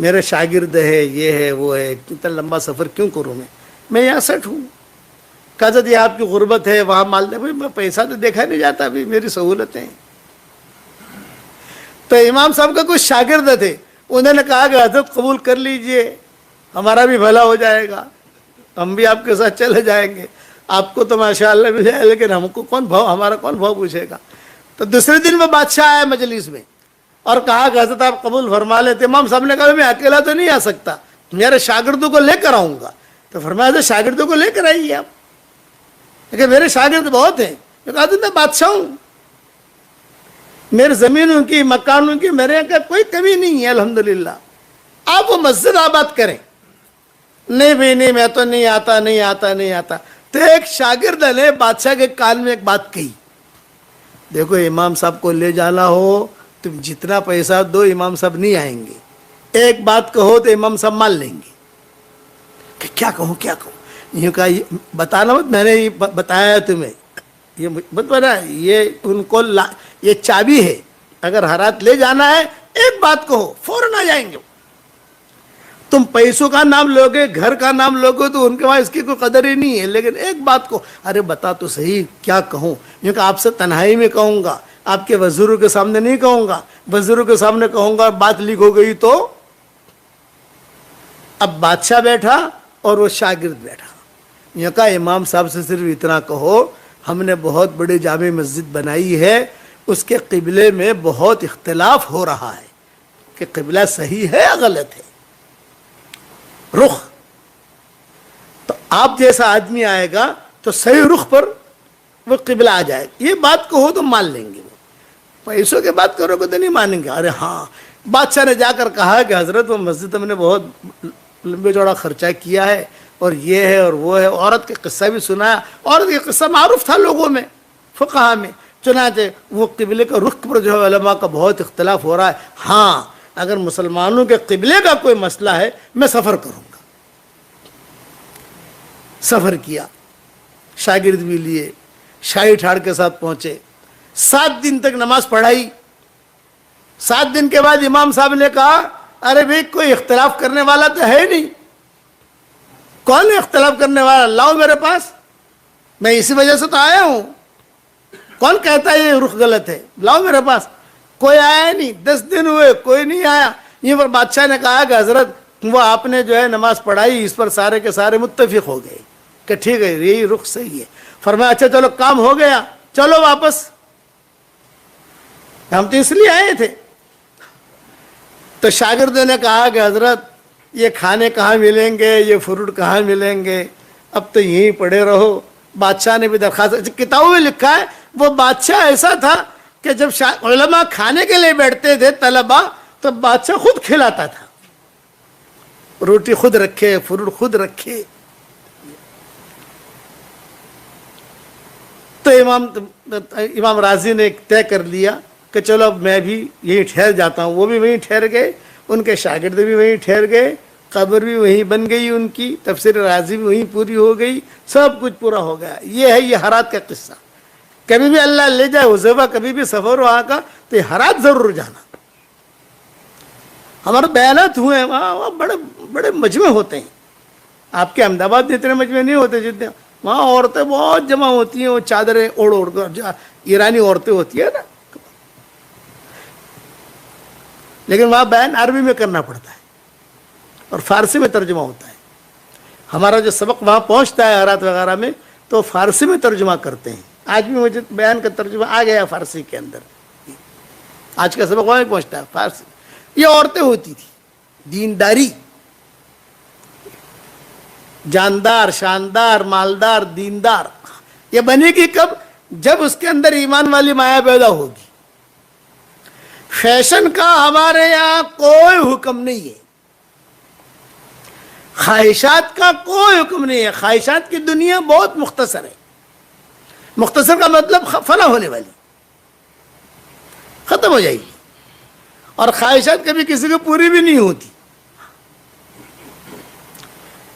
میرے شاگرد ہے، یہ ہے وہ ہے، اتنا لمبا سفر کیوں کروں میں یہاں سیٹ ہوں. کہا حضرت یہ آپ کی غربت ہے، وہاں مال دے. بھائی پیسہ تو دیکھا نہیں جاتا، ابھی میری سہولتیں. تو امام صاحب کا کچھ شاگرد تھے، انہوں نے کہا کہ حضرت قبول کر لیجئے، ہمارا بھی بھلا ہو جائے گا، ہم بھی آپ کے ساتھ چلے جائیں گے. آپ کو تو ماشاءاللہ مل جائے، لیکن ہم کو ہمارا کون بھاؤ پوچھے گا. تو دوسرے دن وہ بادشاہ آیا مجلس میں اور کہا کہ حضرت آپ قبول فرما لیتے. امام صاحب نے کہا میں اکیلا تو نہیں آ سکتا، میرے شاگردوں کو لے کر آؤں گا. تو فرمایا حضرت شاگردوں کو لے کر آئیے آپ. لیکن میرے شاگرد بہت ہیں. کہا حضرت میں بادشاہ ہوں، میرے زمینوں کی مکانوں کی میرے یہاں کا کوئی کمی نہیں ہے الحمدللہ، آپ وہ مسجد آباد کریں. نہیں بھائی نہیں، میں تو نہیں آتا. تو ایک شاگرد نے بادشاہ کے کان میں ایک بات کہی، دیکھو امام صاحب کو لے جانا ہو تم جتنا پیسہ دو امام صاحب نہیں آئیں گے، ایک بات کہو تو امام صاحب مان لیں گے. کہ کیا کہوں. یہ کہا بتانا مت، میں نے یہ بتایا تمہیں، یہ مت بنا، یہ ان کو یہ چابی ہے، اگر ہرات لے جانا ہے ایک بات کہو فوراً آ جائیں گے. تم پیسوں کا نام لوگے، گھر کا نام لوگے تو ان کے وہاں اس کی کوئی قدر ہی نہیں ہے، لیکن ایک بات کو ارے بتا تو صحیح کیا کہوں. یہ کہ آپ سے تنہائی میں کہوں گا، آپ کے وزیروں کے سامنے نہیں کہوں گا، وزیروں کے سامنے کہوں گا بات لیک ہو گئی تو. اب بادشاہ بیٹھا اور وہ شاگرد بیٹھا. یہ کہا امام صاحب سے صرف اتنا کہو ہم نے بہت بڑی جامع مسجد بنائی ہے، اس کے قبلے میں بہت اختلاف ہو رہا ہے کہ قبلہ صحیح ہے یا غلط ہے، رخ. تو آپ جیسا آدمی آئے گا تو صحیح رخ پر وہ قبلہ آ جائے گا. یہ بات کہو تو مان لیں گے، وہ پیسوں کے بات کرو گے تو نہیں مانیں گے. ارے ہاں. بادشاہ نے جا کر کہا کہ حضرت وہ مسجد ہم نے بہت لمبے چوڑا خرچہ کیا ہے اور یہ ہے اور وہ ہے. عورت کا قصہ بھی سنایا، عورت کا قصہ معروف تھا لوگوں میں، فقہا میں. چنانچہ وہ قبلے کا رخ پر جو ہے علماء کا بہت اختلاف ہو رہا ہے. ہاں اگر مسلمانوں کے قبلے کا کوئی مسئلہ ہے میں سفر کروں گا. سفر کیا، شاگرد بھی لیے، شاہی ٹھاڑ کے ساتھ پہنچے. 7 دن تک نماز پڑھائی. 7 دن کے بعد امام صاحب نے کہا ارے بھائی کوئی اختلاف کرنے والا تو ہے نہیں. کون ہے اختلاف کرنے والا؟ لاؤ میرے پاس، میں اسی وجہ سے تو آیا ہوں. کون کہتا ہے یہ رخ غلط ہے؟ لاؤ میرے پاس. کوئی آیا نہیں. 10 دن ہوئے کوئی نہیں آیا. یہ پر بادشاہ نے کہا کہ حضرت وہ آپ نے جو ہے نماز پڑھائی اس پر سارے کے سارے متفق ہو گئے کہ ٹھیک ہے یہی رخ صحیح ہے. فرمایا اچھا چلو کام ہو گیا، چلو واپس، ہم تو اس لیے آئے تھے. تو شاگردوں نے کہا کہ حضرت یہ کھانے کہاں ملیں گے، یہ فروٹ کہاں ملیں گے، اب تو یہیں پڑے رہو. بادشاہ نے بھی درخواست، کتابوں میں لکھا ہے وہ بادشاہ ایسا تھا کہ جب علماء کھانے کے لیے بیٹھتے تھے طلباء تو بادشاہ خود کھلاتا تھا، روٹی خود رکھے، فروٹ خود رکھے. تو امام راضی نے طے کر لیا کہ چلو اب میں بھی یہیں ٹھہر جاتا ہوں. وہ بھی وہیں ٹھہر گئے، ان کے شاگرد بھی وہیں ٹھہر گئے، قبر بھی وہیں بن گئی ان کی، تفسیر راضی بھی وہیں پوری ہو گئی، سب کچھ پورا ہو گیا. یہ ہے یہ ہرات کا قصہ. کبھی بھی اللہ لے جائے حذیفہ کبھی بھی سفر وہاں کا تو یہ ہرات ضرور جانا. ہمارے بیانات ہوئے ہیں وہاں بڑے بڑے مجمع ہوتے ہیں. آپ کے احمد آباد میں اتنے مجمع نہیں ہوتے جتنے وہاں. عورتیں بہت جمع ہوتی ہیں، وہ چادریں اوڑھ کر، ایرانی عورتیں ہوتی ہیں نا، لیکن وہاں بیان عربی میں کرنا پڑتا ہے اور فارسی میں ترجمہ ہوتا ہے. ہمارا جو سبق وہاں پہنچتا ہے ہرات وغیرہ میں تو فارسی میں ترجمہ کرتے ہیں. آج بھی مجھے بیان کا ترجمہ آ گیا فارسی کے اندر، آج کا سبق وہاں پہنچتا ہے فارسی. یہ عورتیں ہوتی تھی، دینداری، جاندار، شاندار، مالدار، دیندار. یہ بنے گی کب؟ جب اس کے اندر ایمان والی مایا پیدا ہوگی. فیشن کا ہمارے یہاں کوئی حکم نہیں ہے، خواہشات کا کوئی حکم نہیں ہے. خواہشات کی دنیا بہت مختصر ہے. مختصر کا مطلب فنا ہونے والی، ختم ہو جائے گی. اور خواہشات کبھی کسی کو پوری بھی نہیں ہوتی.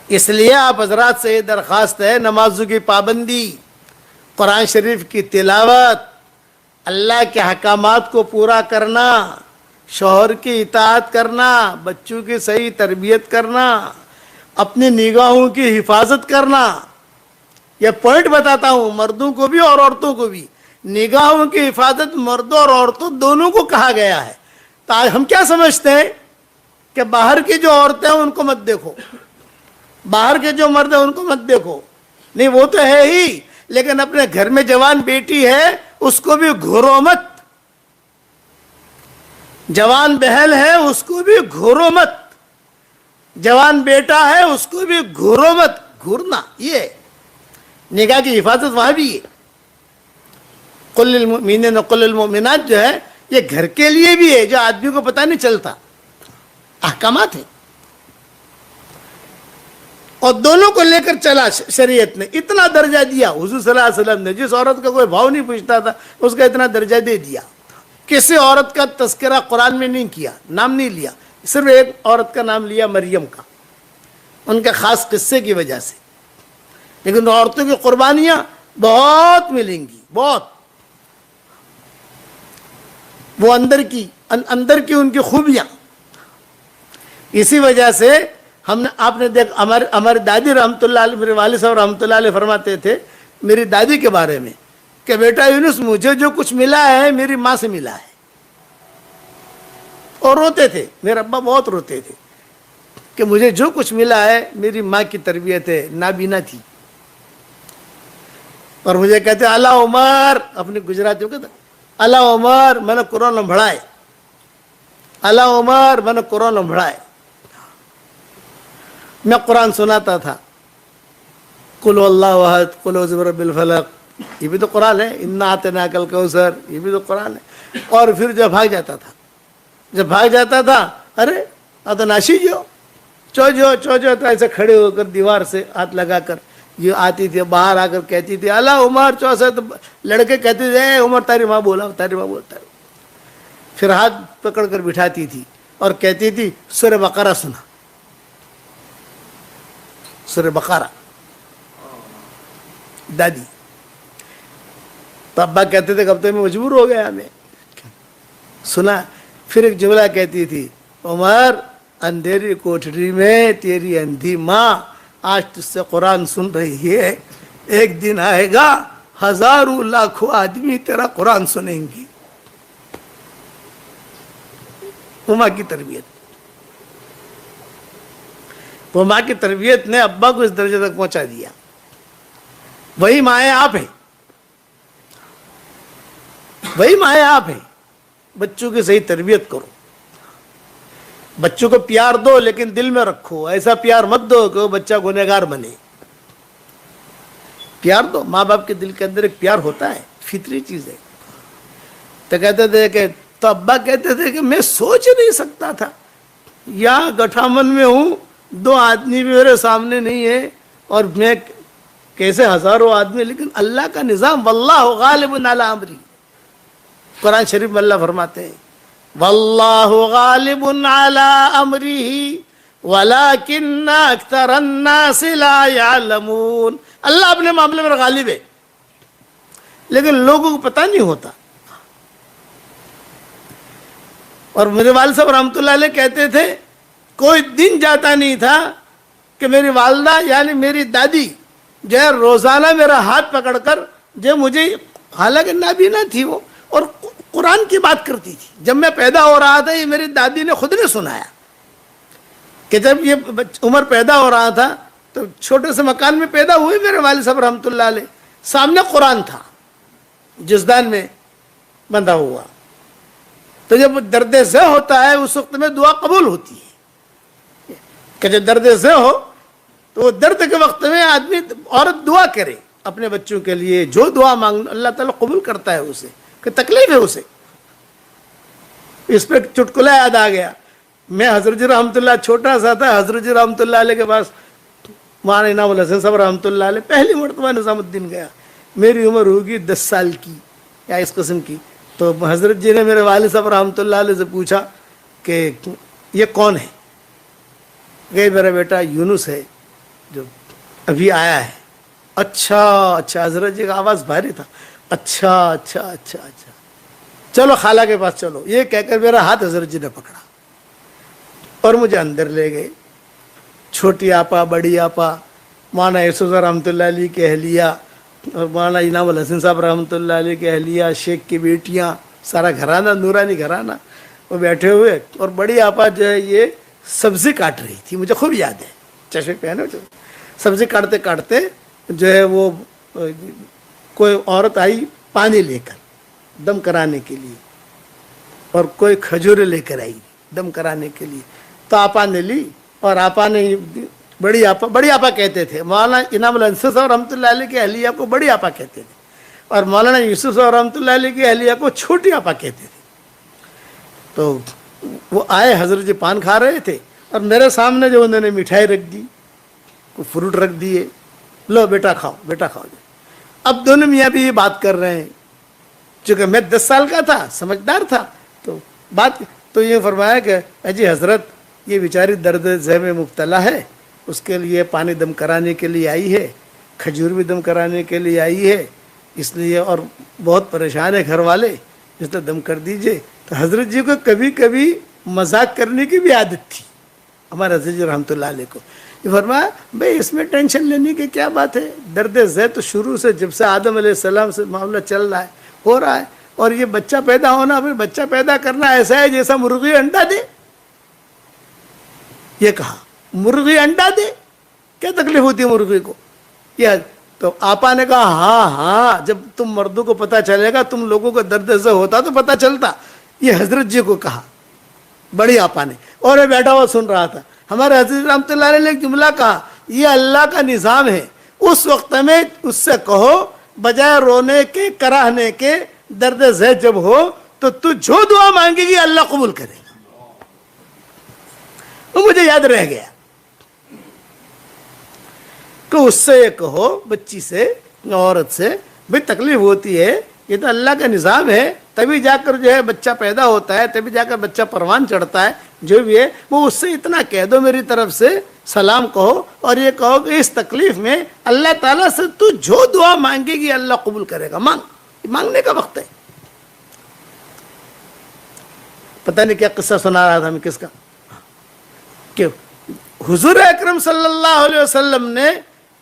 اس لیے آپ حضرات سے یہ درخواست ہے، نمازوں کی پابندی، قرآن شریف کی تلاوت، اللہ کے احکامات کو پورا کرنا، شوہر کی اطاعت کرنا, بچوں کی صحیح تربیت کرنا, اپنی نگاہوں کی حفاظت کرنا. یہ پوائنٹ بتاتا ہوں مردوں کو بھی اور عورتوں کو بھی. نگاہوں کی حفاظت مردوں اور عورتوں دونوں کو کہا گیا ہے. تو ہم کیا سمجھتے ہیں کہ باہر کی جو عورتیں ہیں ان کو مت دیکھو, باہر کے جو مرد ہیں ان کو مت دیکھو. نہیں, وہ تو ہے ہی, لیکن اپنے گھر میں جوان بیٹی ہے اس کو بھی گھورو مت. جوان بہن ہے اس کو بھی گھورو مت. جوان بیٹا ہے اس کو بھی گھورو مت. گھورنا یہ نگاہ کی حفاظت وہاں بھی ہے. قل للمؤمنین قل للمؤمنات جو ہے یہ گھر کے لیے بھی ہے, جو آدمی کو پتہ نہیں چلتا. احکامات ہیں اور دونوں کو لے کر چلا شریعت نے. اتنا درجہ دیا حضور صلی اللہ علیہ وسلم نے. جس عورت کا کوئی بھاؤ نہیں پوچھتا تھا اس کا اتنا درجہ دے دیا. کسی عورت کا تذکرہ قرآن میں نہیں کیا, نام نہیں لیا. صرف ایک عورت کا نام لیا, مریم کا, ان کے خاص قصے کی وجہ سے. لیکن عورتوں کی قربانیاں بہت ملیں گی, بہت. وہ اندر کی ان کی خوبیاں. اسی وجہ سے ہم نے, آپ نے دیکھ, ہماری دادی رحمۃ اللہ علیہ, میرے والد صاحب رحمۃ اللہ علیہ فرماتے تھے میری دادی کے بارے میں کہ بیٹا یونس مجھے جو کچھ ملا ہے میری ماں سے ملا ہے. اور روتے تھے, میرے ابا بہت روتے تھے کہ مجھے جو کچھ ملا ہے میری ماں کی تربیت ہے, نابینا تھی. اور مجھے کہتے اللہ عمر, اپنے گجراتی کہتے اللہ عمر میں نے قرآن پڑھائے, اللہ عمر میں نے قرآن پڑھائے. میں قرآن سناتا تھا, قل اللہ احد قل اعوذ برب الفلق, یہ بھی تو قرآن ہے. انا اعطیناک الکوثر, یہ بھی تو قرآن ہے. اور پھر جب بھاگ جاتا تھا ارے اتناشی چو تو ایسے کھڑے ہو کر دیوار سے ہاتھ لگا کر یہ آتی تھی, باہر آ کر کہتی تھی اللہ عمر چوسے. تو لڑکے کہتے تھے اے عمر تاری ماں بولا, تاری ماں بولتا ہے. پھر ہاتھ پکڑ کر بٹھاتی تھی اور کہتی تھی سورہ بقرہ سنا, سورہ بقرہ. دادی تو ابا کہتے تھے کب تک میں مجبور ہو گیا, میں سنا. پھر ایک جملہ کہتی تھی عمر اندھیری کوٹھری میں تیری اندھی ماں آج تجھ سے قرآن سن رہی ہے, ایک دن آئے گا ہزاروں لاکھوں آدمی تیرا قرآن سنیں گی. وہ ماں کی تربیت, وہ ماں کی تربیت نے ابا کو اس درجے تک پہنچا دیا. وہی مائیں آپ ہیں, وہی مائیں آپ ہیں. بچوں کی صحیح تربیت کرو, بچوں کو پیار دو لیکن دل میں رکھو. ایسا پیار مت دو کہ وہ بچہ گنہگار بنے. پیار دو, ماں باپ کے دل کے اندر ایک پیار ہوتا ہے, فطری چیز ہے. تو کہتے تھے کہ تو ابا کہتے تھے کہ میں سوچ نہیں سکتا تھا, یہاں گٹھامن میں ہوں, 2 آدمی بھی میرے سامنے نہیں ہے اور میں کیسے ہزاروں آدمی, لیکن اللہ کا نظام واللہ غالب علی امری. قرآن شریف میں اللہ فرماتے ہیں واللہ غالب علی امرہ ولکن اکثر الناس لا یعلمون. اللہ اپنے معاملے میں غالب ہے لیکن لوگوں کو پتہ نہیں ہوتا. اور میرے والد صاحب رحمۃ اللہ علیہ کہتے تھے کوئی دن جاتا نہیں تھا کہ میری والدہ یعنی میری دادی جو ہے روزانہ میرا ہاتھ پکڑ کر جو مجھے, حالانکہ نابینا تھی وہ, اور قرآن کی بات کرتی تھی. جب میں پیدا ہو رہا تھا یہ میری دادی نے خود نے سنایا کہ جب یہ عمر پیدا ہو رہا تھا تو چھوٹے سے مکان میں پیدا ہوئے میرے والد صاحب رحمۃ اللہ علیہ, سامنے قرآن تھا جزدان میں بندھا ہوا. تو جب درد ذہ ہوتا ہے اس وقت میں دعا قبول ہوتی ہے کہ جب درد ذہ ہو تو وہ درد کے وقت میں آدمی عورت دعا کرے اپنے بچوں کے لیے, جو دعا مانگ اللہ تعالیٰ قبول کرتا ہے اسے, کہ تکلیف ہے اسے. اس پہ چٹکلا یاد آ گیا. میں حضرت جی رحمۃ اللہ چھوٹا سا تھا, حضرت جی رحمۃ اللہ علیہ کے پاس مولانا انعام الحسن صاحب رحمۃ اللہ علیہ پہلی مرتبہ نظام الدین گیا. میری عمر ہوگی 10 سال کی یا اس قسم کی. تو حضرت جی نے میرے والد صاحب رحمۃ اللہ علیہ سے پوچھا کہ یہ کون ہے؟ کہ میرا بیٹا یونس ہے جو ابھی آیا ہے. اچھا, حضرت جی کا آواز بھاری تھا. اچھا. چلو خالہ کے پاس چلو، یہ کہہ کر میرا ہاتھ حضرت جی نے پکڑا اور مجھے اندر لے گئے. چھوٹی آپا، بڑی آپا، مولانا یوسف رحمۃ اللہ علیہ کی اہلیہ اور مولانا انعام الحسن صاحب رحمۃ اللہ علیہ کی اہلیہ، شیخ کی بیٹیاں، سارا گھرانہ، نورانی گھرانہ وہ بیٹھے ہوئے. اور بڑی آپا جو ہے یہ سبزی کاٹ رہی تھی، مجھے خوب یاد ہے، چشمے پہنے سبزی کاٹتے کاٹتے جو ہے وہ کوئی عورت آئی پانی لے کر دم کرانے کے لیے، اور کوئی کھجوریں لے کر آئی دم کرانے کے لیے. تو آپا نے لی اور آپا نے بڑی آپا کہتے تھے. مولانا انعام الحسن صاحب رحمۃ اللہ علیہ کی اہلیہ کو بڑی آپا کہتے تھے اور مولانا یوسف صاحب رحمۃ اللہ علیہ کی اہلیہ کو چھوٹی آپا کہتے تھے. تو وہ آئے، حضرت جی پان کھا رہے تھے اور میرے سامنے جو انہوں نے مٹھائی رکھ دی، کوئی فروٹ رکھ دیے، لو بیٹا کھاؤ، بیٹا کھاؤ. اب دونوں میاں بھی یہ بات کر رہے ہیں. چونکہ میں 10 سال کا تھا، سمجھدار تھا، تو یہ فرمایا کہ جی حضرت یہ بیچاری درد ذہ میں مبتلا ہے، اس کے لیے پانی دم کرانے کے لیے آئی ہے، کھجور بھی دم کرانے کے لیے آئی ہے، اس لیے اور بہت پریشان ہے گھر والے، اس لیے دم کر دیجئے. تو حضرت جی کو کبھی کبھی مذاق کرنے کی بھی عادت تھی ہمارے حضرت جی رحمۃ اللہ علیہ کو. یہ فرمایا بھائی اس میں ٹینشن لینے کی کیا بات ہے، درد ذہ تو شروع سے جب سے آدم علیہ السلام سے معاملہ چل رہا ہے، ہو رہا ہے. اور یہ بچہ پیدا ہونا، پھر بچہ پیدا کرنا ایسا ہے جیسا مرغی انڈا دے. یہ کہا مرغی انڈا دے، کیا تکلیف ہوتی ہے مرغی کو؟ یہ تو آپا نے کہا ہاں جب تم مردوں کو پتہ چلے گا، تم لوگوں کو درد ذہ ہوتا تو پتہ چلتا. یہ حضرت جی کو کہا بڑی آپا نے، اور میں بیٹھا ہوا سن رہا تھا. ہمارے حضرت رحمۃ اللہ علیہ نے ایک جملہ کہا، یہ اللہ کا نظام ہے، اس وقت میں اس سے کہو بجائے رونے کے کراہنے کے، درد ذہ جب ہو تو جو دعا مانگے گی اللہ قبول کرے گا. وہ مجھے یاد رہ گیا کہ اس سے یہ کہو، بچی سے، عورت سے، بھئی تکلیف ہوتی ہے، یہ تو اللہ کا نظام ہے، تبھی جا کر جو ہے بچہ پیدا ہوتا ہے، تبھی جا کر بچہ پروان چڑھتا ہے. جو بھی ہے وہ اس سے اتنا کہہ دو، میری طرف سے سلام کہو، اور یہ کہو کہ اس تکلیف میں اللہ تعالیٰ سے تو جو دعا مانگے گی اللہ قبول کرے گا. مانگنے کا وقت ہے. پتہ نہیں کیا قصہ سنا رہا تھا میں کس کا، کہ حضور اکرم صلی اللہ علیہ وسلم نے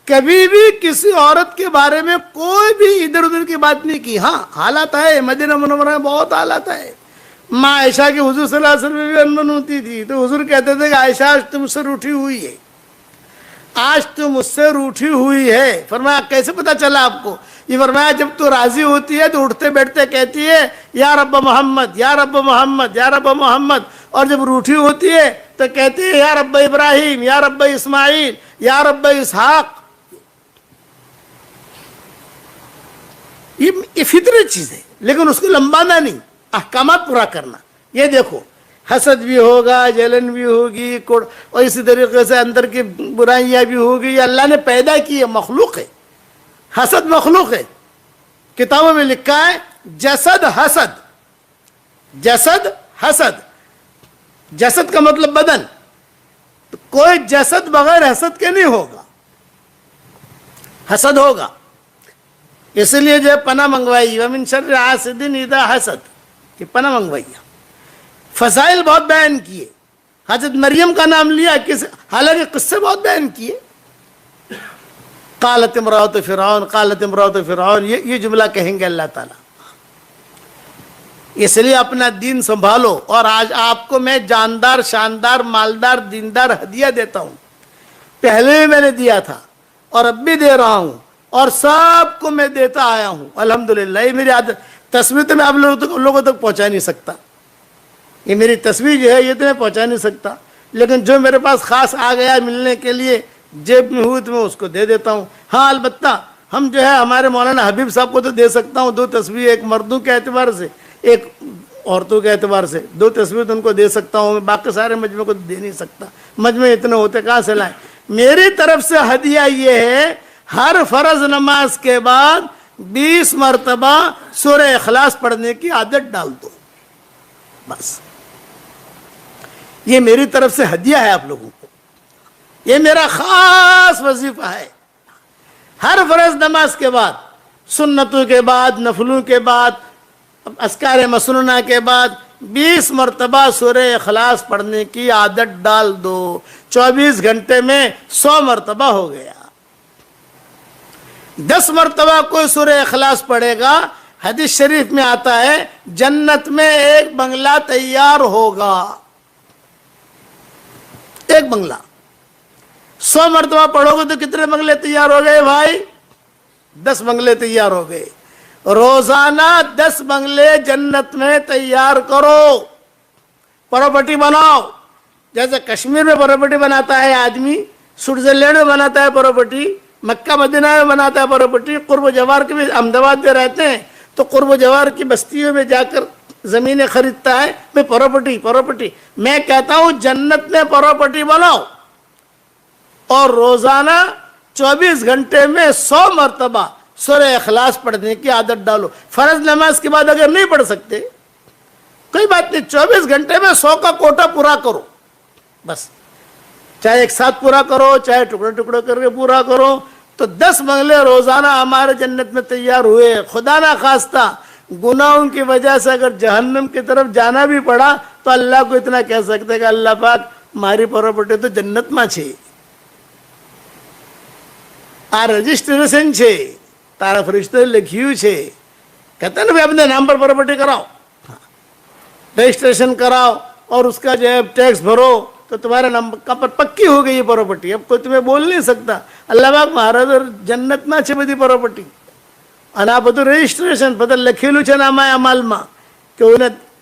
کبھی بھی کسی عورت کے بارے میں کوئی بھی ادھر ادھر کی بات نہیں کی. ہاں حالات ہے مدینہ منورہ میں، بہت حالات ہے. ماں عائشہ کی حضور صلی اللہ علیہ وسلم بھی انبن ہوتی تھی، تو حضور کہتے تھے کہ عائشہ آج تم سے روٹھی ہوئی ہے، آج تم مجھ سے روٹھی ہوئی ہے. فرمایا کیسے پتا چلا آپ کو؟ یہ فرمایا جب تو راضی ہوتی ہے تو اٹھتے بیٹھتے کہتی ہے یا رب محمد، یا رب محمد، یا رب محمد، اور جب روٹھی ہوتی ہے تو کہتی ہے یا رب ابراہیم، یا رب اسماعیل، یا رب اسحاق. یہ فطری چیز ہے، لیکن اس کو لمبانا نہیں، احکامات پورا کرنا. یہ دیکھو حسد بھی ہوگا، جلن بھی ہوگی، اور اسی طریقے سے اندر کی برائیاں بھی ہوگی. یہ اللہ نے پیدا کی ہے، مخلوق ہے. حسد مخلوق ہے. کتابوں میں لکھا ہے جسد حسد، جسد حسد. جسد کا مطلب بدن، تو کوئی جسد بغیر حسد کے نہیں ہوگا، حسد ہوگا. اس لیے جو پناہ منگوائی ومن شر حاسد اذا حسد، کہ پناہ منگوائی. فضائل بہت بیان کیے، حضرت مریم کا نام لیا، حالانکہ قصے بہت بیان کیے. قالت امرأۃ فرعون، قالت امرأۃ فرعون، یہ جملہ کہیں گے اللہ تعالیٰ. اس لیے اپنا دین سنبھالو. اور آج آپ کو میں جاندار، شاندار، مالدار، دیندار ہدیہ دیتا ہوں. پہلے بھی میں نے دیا تھا اور اب بھی دے رہا ہوں، اور سب کو میں دیتا آیا ہوں الحمدللہ. یہ میری عادت. تصویر تو میں آپ لوگوں تک پہنچا نہیں سکتا، یہ میری تصویر جو ہے یہ تو میں پہنچا نہیں سکتا، لیکن جو میرے پاس خاص آ گیا ملنے کے لیے، جیب میں ہوئی تو میں اس کو دے دیتا ہوں. ہاں البتہ ہم جو ہے ہمارے مولانا حبیب صاحب کو تو دے سکتا ہوں 2 تصویر، ایک مردوں کے اعتبار سے، ایک عورتوں کے اعتبار سے. 2 تصویر تو ان کو دے سکتا ہوں، باقی سارے مجمع کو دے نہیں سکتا. مجمع اتنے ہوتے کہاں سے لائیں. میری طرف سے ہدیہ یہ ہے، ہر فرض نماز کے بعد 20 مرتبہ سورہ اخلاص پڑھنے کی عادت ڈال دو، بس. یہ میری طرف سے ہدیہ ہے آپ لوگوں کو، یہ میرا خاص وظیفہ ہے. ہر فرض نماز کے بعد، سنتوں کے بعد، نفلوں کے بعد اذکار مسنونہ کے بعد 20 مرتبہ سورہ اخلاص پڑھنے کی عادت ڈال دو، 24 گھنٹے میں 100 مرتبہ ہو گیا۔ 10 مرتبہ کوئی سورہ اخلاص پڑھے گا، حدیث شریف میں آتا ہے جنت میں ایک بنگلہ تیار ہوگا، ایک بنگلہ۔ 100 مرتبہ پڑھو گے تو کتنے بنگلے تیار ہو گئے بھائی؟ 10 بنگلے تیار ہو گئے۔ روزانہ 10 بنگلے جنت میں تیار کرو، پراپرٹی بناؤ۔ جیسے کشمیر میں پراپرٹی بناتا ہے آدمی، سوئٹزرلینڈ میں بناتا ہے پراپرٹی، مکہ مدینہ میں بناتا ہے پراپرٹی، قرب و جوار کے بھی احمد آباد میں رہتے ہیں تو قرب و جوار کی بستیوں میں جا کر زمینیں خریدتا ہے، میں پراپرٹی۔ میں کہتا ہوں جنت میں پراپرٹی بناؤ اور روزانہ 24 گھنٹے میں 100 مرتبہ سورہ اخلاص پڑھنے کی عادت ڈالو۔ فرض نماز کے بعد اگر نہیں پڑھ سکتے کوئی بات نہیں، 24 گھنٹے میں 100 کا کوٹا پورا کرو، بس چاہے ایک ساتھ پورا کرو چاہے ٹکڑے ٹکڑے کر کے پورا کرو، تو 10 بنگلے روزانہ ہمارے جنت میں تیار ہوئے۔ خدا نہ خواستہ گناہوں کی وجہ سے اگر جہنم کی طرف جانا بھی پڑا تو اللہ کو اتنا کہہ سکتے کہ اللہ پاک ماری پراپرٹی تو جنت માં છે، આ રજિસ્ટ્રેશન છે، તારા ફરિશ્તાએ લખ્યું છે، کہتے ہیں نا بھائی اپنے نام پر پراپرٹی کراؤ، رجسٹریشن کراؤ اور اس کا جو ہے ٹیکس بھرو تو تمہارے نام پر پکی ہو گئی یہ پراپرٹی، اب کوئی تمہیں بول نہیں سکتا۔ اللہ پاک مہاراج جنت માં છે બધી پراپرٹی، અને આ બધું રજિસ્ટ્રેશન બધા લખેલું છે નામા અમલમાં કે ઉને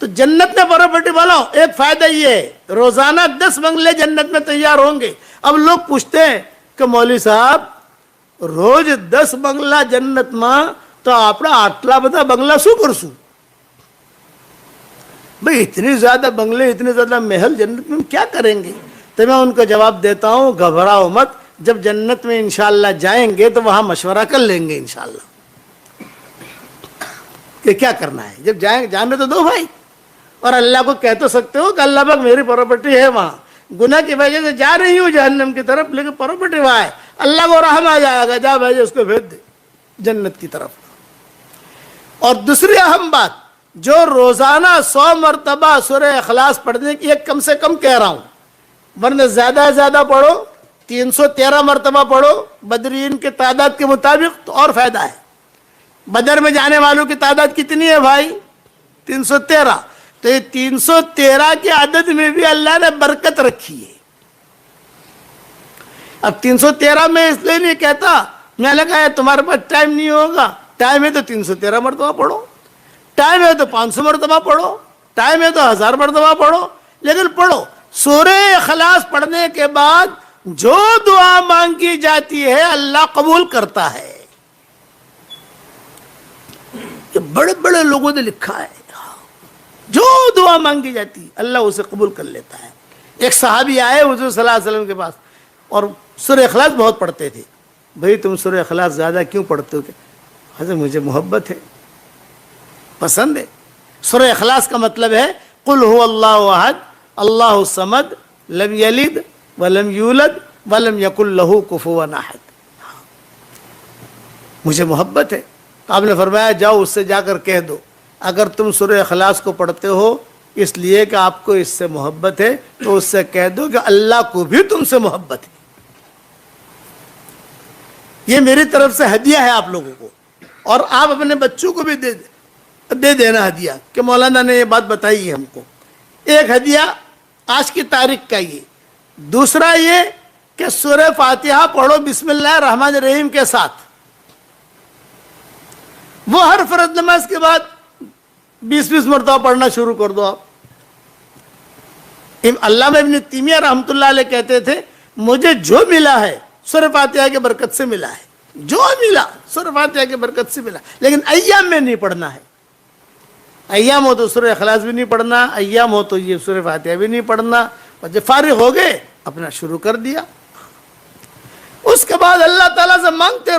تو جنت میں پراپرٹی بناؤ۔ ایک فائدہ یہ ہے روزانہ 10 بنگلے جنت میں تیار ہوں گے۔ اب لوگ پوچھتے ہیں کہ مولوی صاحب روز 10 بنگلہ جنت માં تو આપણે આટલા બધા બંગલા શું કરશું بھئی؟ اتنی زیادہ بنگلے اتنے زیادہ محل جنت میں ہم کیا کریں گے؟ تو میں ان کو جواب دیتا ہوں گھبراؤ مت، جب جنت میں انشاءاللہ جائیں گے تو وہاں مشورہ کر لیں گے انشاءاللہ کہ کیا کرنا ہے۔ جب جائیں جانے تو دو بھائی، اور اللہ کو کہہ تو سکتے ہو کہ اللہ پاک میری پراپرٹی ہے وہاں، گناہ کی وجہ سے جا رہی ہوں جہنم کی طرف لیکن پراپرٹی وہاں ہے، اللہ کو رحم آ جائے گا، جا بھائی اس کو بھیج دے جنت کی طرف۔ اور دوسری اہم بات، جو روزانہ 100 مرتبہ سورہ اخلاص پڑھنے کی ایک کم سے کم کہہ رہا ہوں، ورنہ زیادہ زیادہ پڑھو، 313 مرتبہ پڑھو بدرین کی تعداد کے مطابق تو اور فائدہ ہے۔ بدر میں جانے والوں کی تعداد کتنی ہے بھائی؟ 313۔ تو یہ 313 کی عدد میں بھی اللہ نے برکت رکھی ہے۔ اب 313 میں اس لیے نہیں کہتا، میں نے کہا تمہارے پاس ٹائم نہیں ہوگا، ٹائم ہے تو 313 مرتبہ پڑھو، ٹائم ہے تو 500 مرتبہ پڑھو، ٹائم ہے تو 1000 مرتبہ پڑھو، لیکن پڑھو۔ سورہ اخلاص پڑھنے کے بعد جو دعا مانگی جاتی ہے اللہ قبول کرتا ہے۔ یہ بڑے بڑے لوگوں نے لکھا ہے، جو دعا مانگی جاتی اللہ اسے قبول کر لیتا ہے۔ ایک صحابی آئے حضور صلی اللہ علیہ وسلم کے پاس اور سورہ اخلاص بہت پڑھتے تھے۔ بھئی تم سورہ اخلاص زیادہ کیوں پڑھتے ہو؟ کہ حضرت مجھے محبت ہے، پسند ہے۔ سورہ اخلاص کا مطلب ہے قل هو اللہ احد اللہ الصمد لم یلد ولم یولد ولم یکن لہ کفوا احد۔ مجھے محبت ہے۔ آپ نے فرمایا جاؤ اس سے جا کر کہہ دو اگر تم سورہ اخلاص کو پڑھتے ہو اس لیے کہ آپ کو اس سے محبت ہے تو اس سے کہہ دو کہ اللہ کو بھی تم سے محبت ہے۔ یہ میری طرف سے ہدیہ ہے آپ لوگوں کو، اور آپ اپنے بچوں کو بھی دے دینا ہدیہ کہ مولانا نے یہ بات بتائی ہے ہم کو۔ ایک ہدیہ آج کی تاریخ کا یہ، دوسرا یہ کہ سورہ فاتحہ پڑھو بسم اللہ الرحمن الرحیم کے ساتھ۔ وہ ہر فرض نماز کے بعد 20 مرتبہ پڑھنا شروع کر دو آپ۔ علامہ ابن تیمیہ رحمۃ اللہ علیہ کہتے تھے مجھے جو ملا ہے سورہ فاتحہ کی برکت سے ملا ہے، جو ملا سورہ فاتحہ کی برکت سے ملا، لیکن ایام میں نہیں پڑھنا ہے۔ ایام ہو تو سورہ اخلاص بھی نہیں پڑھنا، ایام ہو تو یہ سورہ فاتحہ بھی نہیں پڑھنا، اور جب فارغ ہو گئے اپنا شروع کر دیا۔ اس کے بعد اللہ تعالیٰ سے مانگتے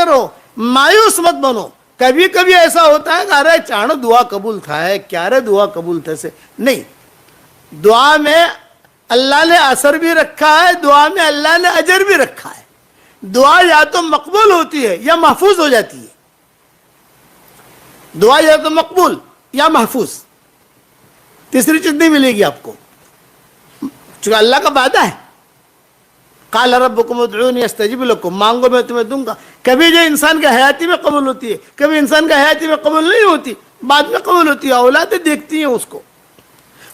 رہو، مایوس مت بنو۔ کبھی کبھی ایسا ہوتا ہے کہ ارے چاڑو دعا قبول تھا ہے، کیا رے دعا قبول تھے سے نہیں، دعا میں اللہ نے اثر بھی رکھا ہے، دعا میں اللہ نے اجر بھی رکھا ہے۔ دعا یا تو مقبول ہوتی ہے یا محفوظ ہو جاتی ہے۔ دعا یا تو مقبول یا محفوظ، تیسری چیز نہیں ملے گی آپ کو، چونکہ اللہ کا وعدہ ہے، قال ربکم ادعونی استجب لکم، مانگو میں تمہیں دوں گا۔ کبھی جو انسان کا حیاتی میں قبول ہوتی ہے، کبھی انسان کا حیاتی میں قبول نہیں ہوتی، بعد میں قبول ہوتی ہے، اولادیں دیکھتی ہیں اس کو،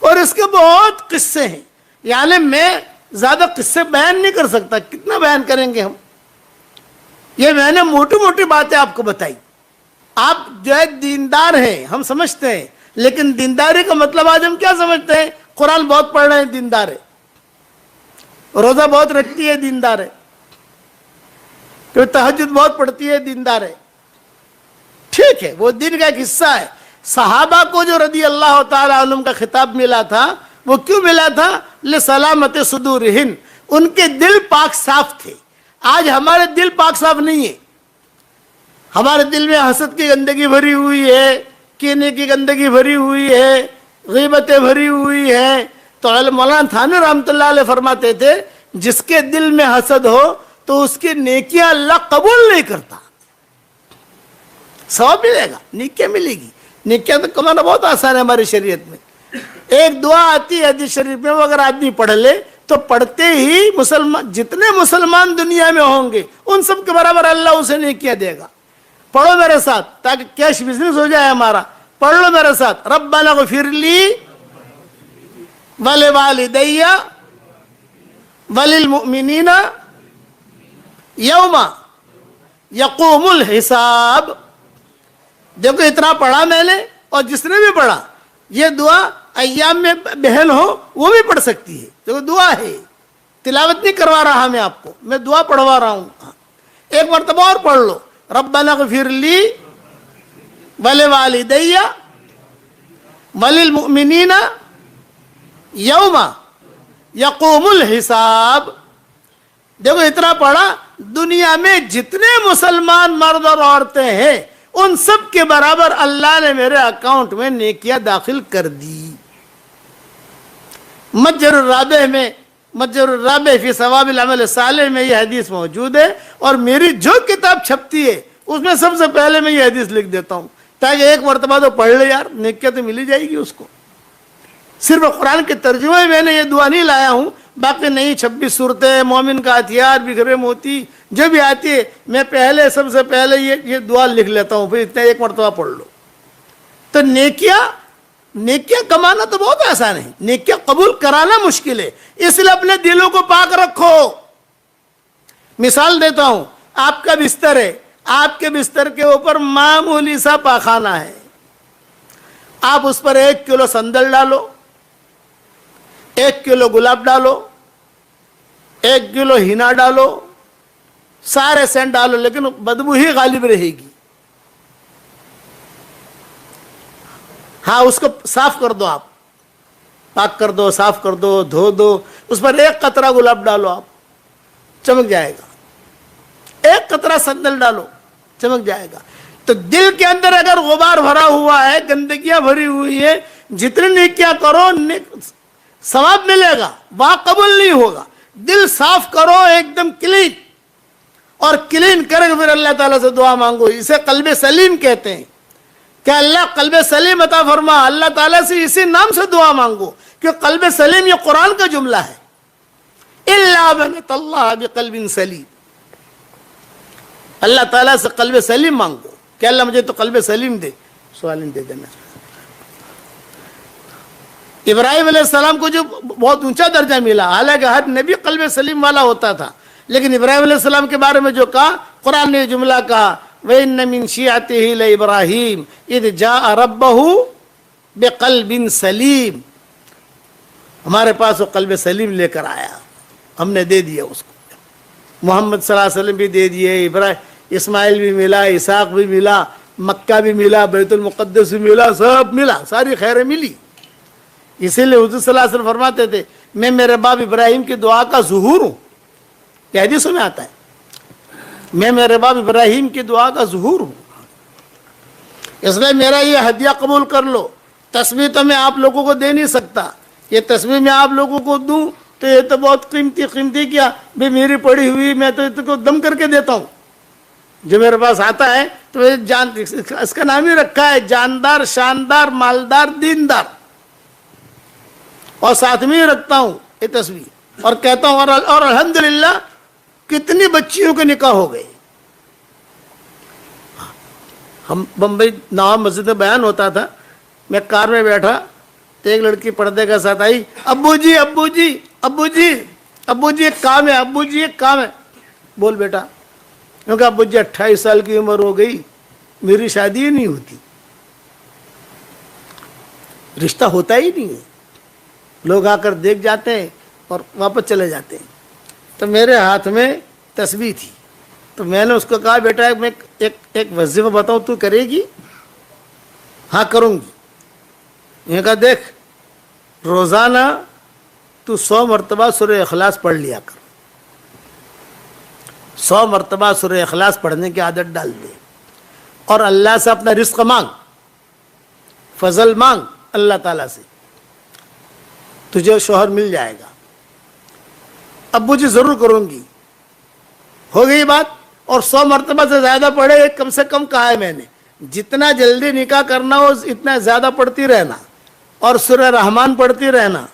اور اس کے بہت قصے ہیں، یعنی میں زیادہ قصے بیان نہیں کر سکتا، کتنا بیان کریں گے ہم، یہ میں نے موٹی موٹی باتیں آپ کو بتائی۔ آپ جو ہے دیندار ہیں، ہم سمجھتے ہیں، لیکن دینداری کا مطلب آج ہم کیا سمجھتے ہیں؟ قرآن بہت پڑھ رہے ہیں دیندار ہے، روزہ بہت رکھتی ہے دیندار ہے، پھر تہجد بہت پڑھتی ہے دیندار ہے۔ ٹھیک ہے، وہ دین کا ایک حصہ ہے۔ صحابہ کو جو رضی اللہ تعالی عنہم کا خطاب ملا تھا، وہ کیوں ملا تھا؟ لسلامت صدورہن، ان کے دل پاک صاف تھے۔ آج ہمارے دل پاک صاف نہیں ہے، ہمارے دل میں حسد کی گندگی بھری ہوئی ہے، کینے کی گندگی بھری ہوئی ہے، غیبتیں بھری ہوئی ہیں۔ تو مولانا تھانوی رحمۃ اللہ علیہ فرماتے تھے، جس کے دل میں حسد ہو تو اس کی نیکیاں اللہ قبول نہیں کرتا۔ ثواب ملے گا، نیکیاں ملے گی، نیکیاں تو کمانا بہت آسان ہے ہماری شریعت میں۔ ایک دعا آتی ہے حدیث شریف میں، وہ اگر آدمی پڑھ لے تو پڑھتے ہی مسلمان، جتنے مسلمان دنیا میں ہوں گے ان سب کے برابر اللہ اسے نیکیاں دے گا۔ پڑھو میرے ساتھ تاکہ کیش بزنس ہو جائے ہمارا، پڑھ لو میرے ساتھ، ربنا اغفر لی ولوالدی وللمؤمنین یوم یقوم الحساب۔ دیکھو اتنا پڑھا میں نے، اور جس نے بھی پڑھا یہ دعا ایام میں بہن ہو وہ بھی پڑھ سکتی ہے، دیکھو دعا ہے، تلاوت نہیں کروا رہا میں آپ کو، میں دعا پڑھوا رہا ہوں۔ ایک مرتبہ اور پڑھ لو، ربنا اغفر لی ولوالدی وللمؤمنین یوم یقوم الحساب۔ دیکھو اتنا پڑھا، دنیا میں جتنے مسلمان مرد اور عورتیں ہیں ان سب کے برابر اللہ نے میرے اکاؤنٹ میں نیکیاں داخل کر دی۔ متجر الرابح میں، متجر الرابح فی ثواب العمل الصالح میں یہ حدیث موجود ہے، اور میری جو کتاب چھپتی ہے اس میں سب سے پہلے میں یہ حدیث لکھ دیتا ہوں، تاکہ ایک مرتبہ تو پڑھ لے یار، نیکیاں تو ملی جائے گی اس کو۔ صرف قرآن کے ترجمے میں میں نے یہ دعا نہیں لایا ہوں، باقی نہیں 26 صورتیں، مومن کا ہتھیار، بکھرے موتی، جو بھی آتی ہے میں پہلے سب سے پہلے یہ دعا لکھ لیتا ہوں، پھر اتنا ایک مرتبہ پڑھ لو۔ تو نیکیاں کمانا تو بہت آسان ہے، نیکیاں قبول کرانا مشکل ہے، اس لیے اپنے دلوں کو پاک رکھو۔ مثال دیتا ہوں، آپ کا بستر ہے، آپ کے بستر کے اوپر معمولی سا پاخانہ ہے، آپ اس پر 1 کلو سندل ڈالو، 1 کلو گلاب ڈالو، 1 کلو ہینا ڈالو، سارے سینٹ ڈالو، لیکن بدبو ہی غالب رہے گی۔ ہاں اس کو صاف کر دو، آپ پاک کر دو، صاف کر دو، دھو دو، اس پر 1 قطرہ گلاب ڈالو، آپ چمک جائے گا، 1 قطرہ سندل ڈالو، چمک جائے گا۔ تو دل کے اندر اگر غبار بھرا ہوا ہے، گندگیاں بھری ہوئی ہے، جتنی نیکیاں کرو ثواب ملے گا، وہاں قبول نہیں ہوگا۔ دل صاف کرو ایک دم کلین، اور کلین کر کے پھر اللہ تعالیٰ سے دعا مانگو، اسے قلب سلیم کہتے ہیں کہ اللہ قلب سلیم عطا فرما۔ اللہ تعالیٰ سے اسی نام سے دعا مانگو کہ قلب سلیم یہ قرآن کا جملہ ہے، الا من اتى اللہ بقلب سلیم۔ اللہ تعالیٰ سے قلب سلیم مانگو کہ اللہ مجھے تو قلب سلیم دے، سوال دے دینا۔ ابراہیم علیہ السلام کو جو بہت اونچا درجہ ملا، حالانکہ ہر نبی قلب سلیم والا ہوتا تھا، لیکن ابراہیم علیہ السلام کے بارے میں جو کہا، قرآن نے جملہ کہا، وَإِنَّ مِن شِيعَتِهِ لَإِبْرَاهِيمَ إِذْ جَاءَ رَبَّهُ بِقَلْبٍ سَلِيمٍ۔ ہمارے پاس وہ قلب سلیم لے کر آیا، ہم نے دے دیا اس کو۔ محمد صلی اللہ علیہ وسلم بھی دے دیے، اسماعیل بھی ملا، اسحاق بھی ملا، مکہ بھی ملا، بیت المقدس بھی ملا، سب ملا، ساری خیریں ملی۔ اسی لیے حضور صلی اللہ علیہ وسلم فرماتے تھے، میں میرے باپ ابراہیم کی دعا کا ظہور ہوں، یہ حدیثوں میں آتا ہے، میں میرے باپ ابراہیم کی دعا کا ظہور ہوں، اس لیے میرا یہ ہدیہ قبول کر لو۔ تسبیح تو میں آپ لوگوں کو دے نہیں سکتا، یہ تسبیح میں آپ لوگوں کو دوں تو یہ تو بہت قیمتی کیا، بھی میری پڑی ہوئی میں تو اس کو دم کر کے دیتا ہوں، جو میرے پاس آتا ہے تو اس کا نام ہی رکھا ہے جاندار شاندار مالدار دیندار، اور ساتھ میں ہی رکھتا ہوں یہ تصویر، اور کہتا ہوں اور الحمدللہ کتنی بچیوں کے نکاح ہو گئے. ہم بمبئی نواب مسجد میں بیان ہوتا تھا، میں کار میں بیٹھا تو ایک لڑکی پردے کے ساتھ آئی، ابو جی ابو جی ابو جی ابو جی ایک کام ہے، ابو جی ایک کام ہے. بول بیٹا. کیونکہ ابو جی 28 سال کی عمر ہو گئی، میری شادی ہی نہیں ہوتی، رشتہ ہوتا ہی نہیں ہے، لوگ آ کر دیکھ جاتے ہیں اور واپس چلے جاتے ہیں. تو میرے ہاتھ میں تسبیح تھی، تو میں نے اس کو کہا بیٹا میں ایک وظیفہ بتاؤں تو کرے گی؟ ہاں کروں گی. یہ کہا دیکھ روزانہ تو 100 مرتبہ سورہ اخلاص پڑھ لیا کر، 100 مرتبہ سورہ اخلاص پڑھنے کی عادت ڈال دے، اور اللہ سے اپنا رزق مانگ، فضل مانگ اللہ تعالیٰ سے، تجھے شوہر مل جائے گا. ابو جی ضرور کروں گی. ہو گئی بات. اور 100 مرتبہ سے زیادہ پڑھے، کم سے کم کہا ہے میں نے جتنا جلدی نکاح کرنا ہو اتنا زیادہ پڑھتی رہنا، اور سورہ رحمان پڑھتی رہنا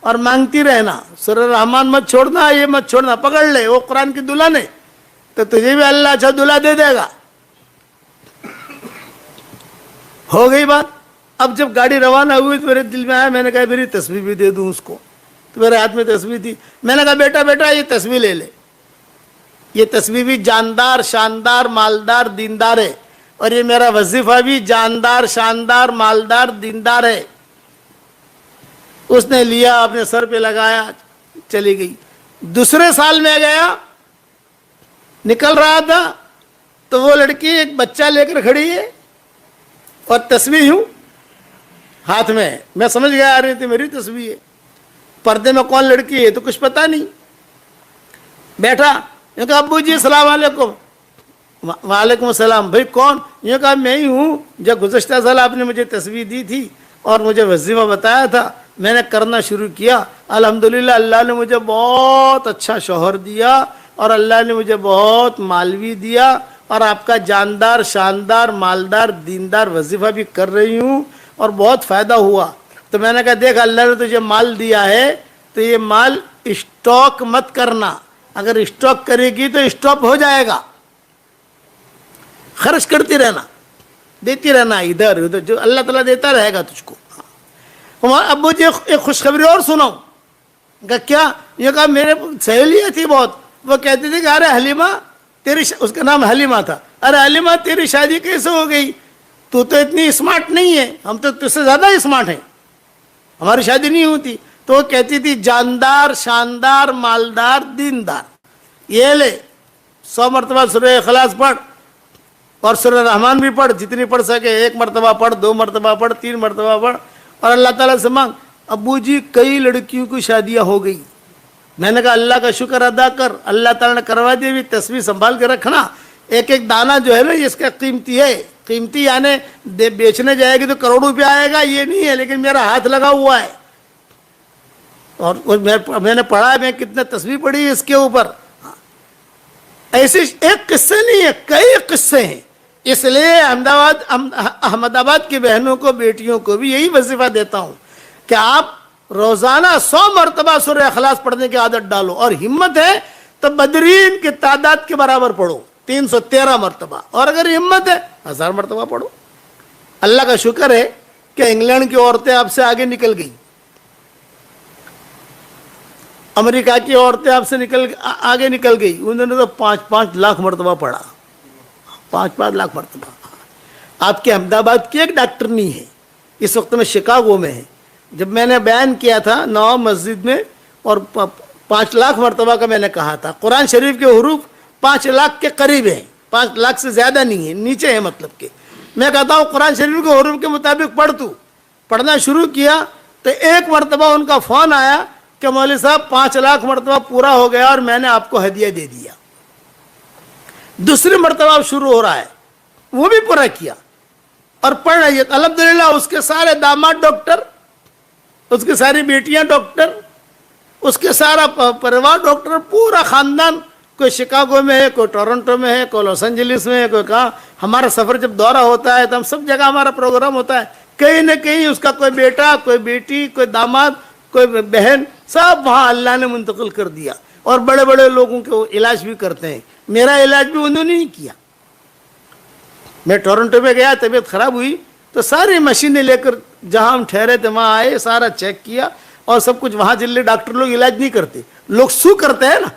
اور مانگتی رہنا. سورہ رحمان مت چھوڑنا، یہ مت چھوڑنا، پکڑ لے، وہ قرآن کی دلہن ہے تو تجھے بھی اللہ اچھا دلہا دے دے گا. ہو گئی بات. اب جب گاڑی روانہ ہوئی تو میرے دل میں آیا، میں نے کہا میری تسبیح بھی دے دوں اس کو. تو میرے ہاتھ میں تسبیح تھی، میں نے کہا بیٹا یہ تسبیح لے لے، یہ تسبیح بھی جاندار شاندار مالدار دیندار ہے، اور یہ میرا وظیفہ بھی جاندار شاندار مالدار دیندار ہے. اس نے لیا، اپنے سر پہ لگایا، چلی گئی. دوسرے سال میں گیا، نکل رہا تھا تو وہ لڑکی ایک بچہ لے کر کھڑی ہے اور تسبیح ہوں ہاتھ میں ہے. میں سمجھ گیا آ رہی تھی میری تسبیح ہے. پردے میں کون لڑکی ہے تو کچھ پتا نہیں. بیٹھا، یہ کہا ابو جی السلام علیکم. وعلیکم السلام. بھائی کون؟ یہ کہا میں ہی ہوں جو گزشتہ سال آپ نے مجھے تسبیح دی تھی اور مجھے وظیفہ بتایا تھا، میں نے کرنا شروع کیا. الحمدللہ اللہ نے مجھے بہت اچھا شوہر دیا، اور اللہ نے مجھے بہت مال بھی دیا، اور آپ کا جاندار شاندار مالدار دیندار وظیفہ بھی کر رہی ہوں، اور بہت فائدہ ہوا. تو میں نے کہا دیکھ اللہ نے تجھے مال دیا ہے تو یہ مال اسٹاک مت کرنا، اگر اسٹاک کرے گی تو اسٹاپ ہو جائے گا. خرچ کرتی رہنا، دیتی رہنا ادھر ادھر، جو اللہ تعالیٰ دیتا رہے گا تجھ کو. ابو جی ایک خوشخبری اور سنو. کہا کیا؟ یہ کہا میرے سہیلیاں تھی بہت، وہ کہتی تھی کہ ارے حلیمہ تیری اس کا نام حلیمہ تھا، ارے حلیمہ تیری شادی کیسے ہو گئی؟ تو اتنی اسمارٹ نہیں ہے، ہم تو تجھ سے زیادہ اسمارٹ ہیں، ہماری شادی نہیں ہوتی. تو وہ کہتی تھی جاندار شاندار مالدار دیندار. یہ لے 100 مرتبہ سورہ اخلاص پڑھ، اور سورہ رحمان بھی پڑھ، جتنی پڑھ سکے، 1 مرتبہ پڑھ، 2 مرتبہ پڑھ، 3 مرتبہ پڑھ، اور اللہ تعالیٰ سے مانگ. ابو جی کئی لڑکیوں کی شادیاں ہو گئی. میں نے کہا اللہ کا شکر ادا کر، اللہ تعالیٰ نے کروا دی. بھی تصویر سنبھال کے رکھنا، ایک ایک دانہ جو ہے نا اس کا قیمتی ہے، قیمتی یعنی بیچنے جائے گی تو کروڑوں روپیہ آئے گا یہ نہیں ہے، لیکن میرا ہاتھ لگا ہوا ہے. اور میں نے پڑھا ہے، میں کتنے تصویر پڑھی ہے اس کے اوپر. ایسے ایک قصے نہیں ہے، کئی قصے ہیں. اس لیے احمد آباد کی بہنوں کو بیٹیوں کو بھی یہی وظیفہ دیتا ہوں کہ آپ روزانہ 100 مرتبہ سورہ اخلاص پڑھنے کی عادت ڈالو، اور ہمت ہے تو بدرین کی تعداد کے برابر پڑھو 313 مرتبہ، اور اگر ہمت ہے 1000 مرتبہ پڑھو. اللہ کا شکر ہے کہ انگلینڈ کی عورتیں آپ سے آگے نکل گئی، امریکہ کی عورتیں آپ سے آگے نکل گئی. انہوں نے تو 5-5 لاکھ مرتبہ پڑھا، 5-5 لاکھ مرتبہ. آپ کے احمد آباد کی ایک ڈاکٹرنی ہے، اس وقت میں شکاگو میں ہے. جب میں نے بیان کیا تھا نواب مسجد میں، اور 5 لاکھ مرتبہ کا میں نے کہا تھا. قرآن شریف کے حروف 5 لاکھ کے قریب ہیں، 5 لاکھ سے زیادہ نہیں ہے، نیچے ہے. مطلب کہ میں کہتا ہوں قرآن شریف کے حروف کے مطابق پڑھ. تو پڑھنا شروع کیا تو ایک مرتبہ ان کا فون آیا کہ مولوی صاحب 5 لاکھ مرتبہ پورا ہو گیا اور میں نے آپ کو ہدیہ دے دیا. دوسری مرتبہ اب شروع ہو رہا ہے، وہ بھی پورا کیا اور پڑھ رہی ہے. الحمدللہ اس کے سارے داماد ڈاکٹر، اس کی ساری بیٹیاں ڈاکٹر، اس کے سارا پریوار ڈاکٹر، پورا خاندان کوئی شکاگو میں ہے, کوئی ٹورنٹو میں ہے, کوئی لاس اینجلس میں ہے, کوئی کہاں. ہمارا سفر جب دورہ ہوتا ہے تو ہم سب جگہ ہمارا پروگرام ہوتا ہے, کہیں نہ کہیں اس کا کوئی بیٹا, کوئی بیٹی, کوئی داماد, کوئی بہن, سب وہاں اللہ نے منتقل کر دیا. اور بڑے بڑے لوگوں کے علاج بھی کرتے ہیں. میرا علاج بھی انہوں نے نہیں کیا. میں ٹورنٹو میں گیا, طبیعت خراب ہوئی تو ساری مشینیں لے کر جہاں ہم ٹھہرے تھے وہاں آئے, سارا چیک کیا اور سب کچھ. وہاں جلے ڈاکٹر لوگ علاج نہیں کرتے, لوگ سو کرتے ہیں نا,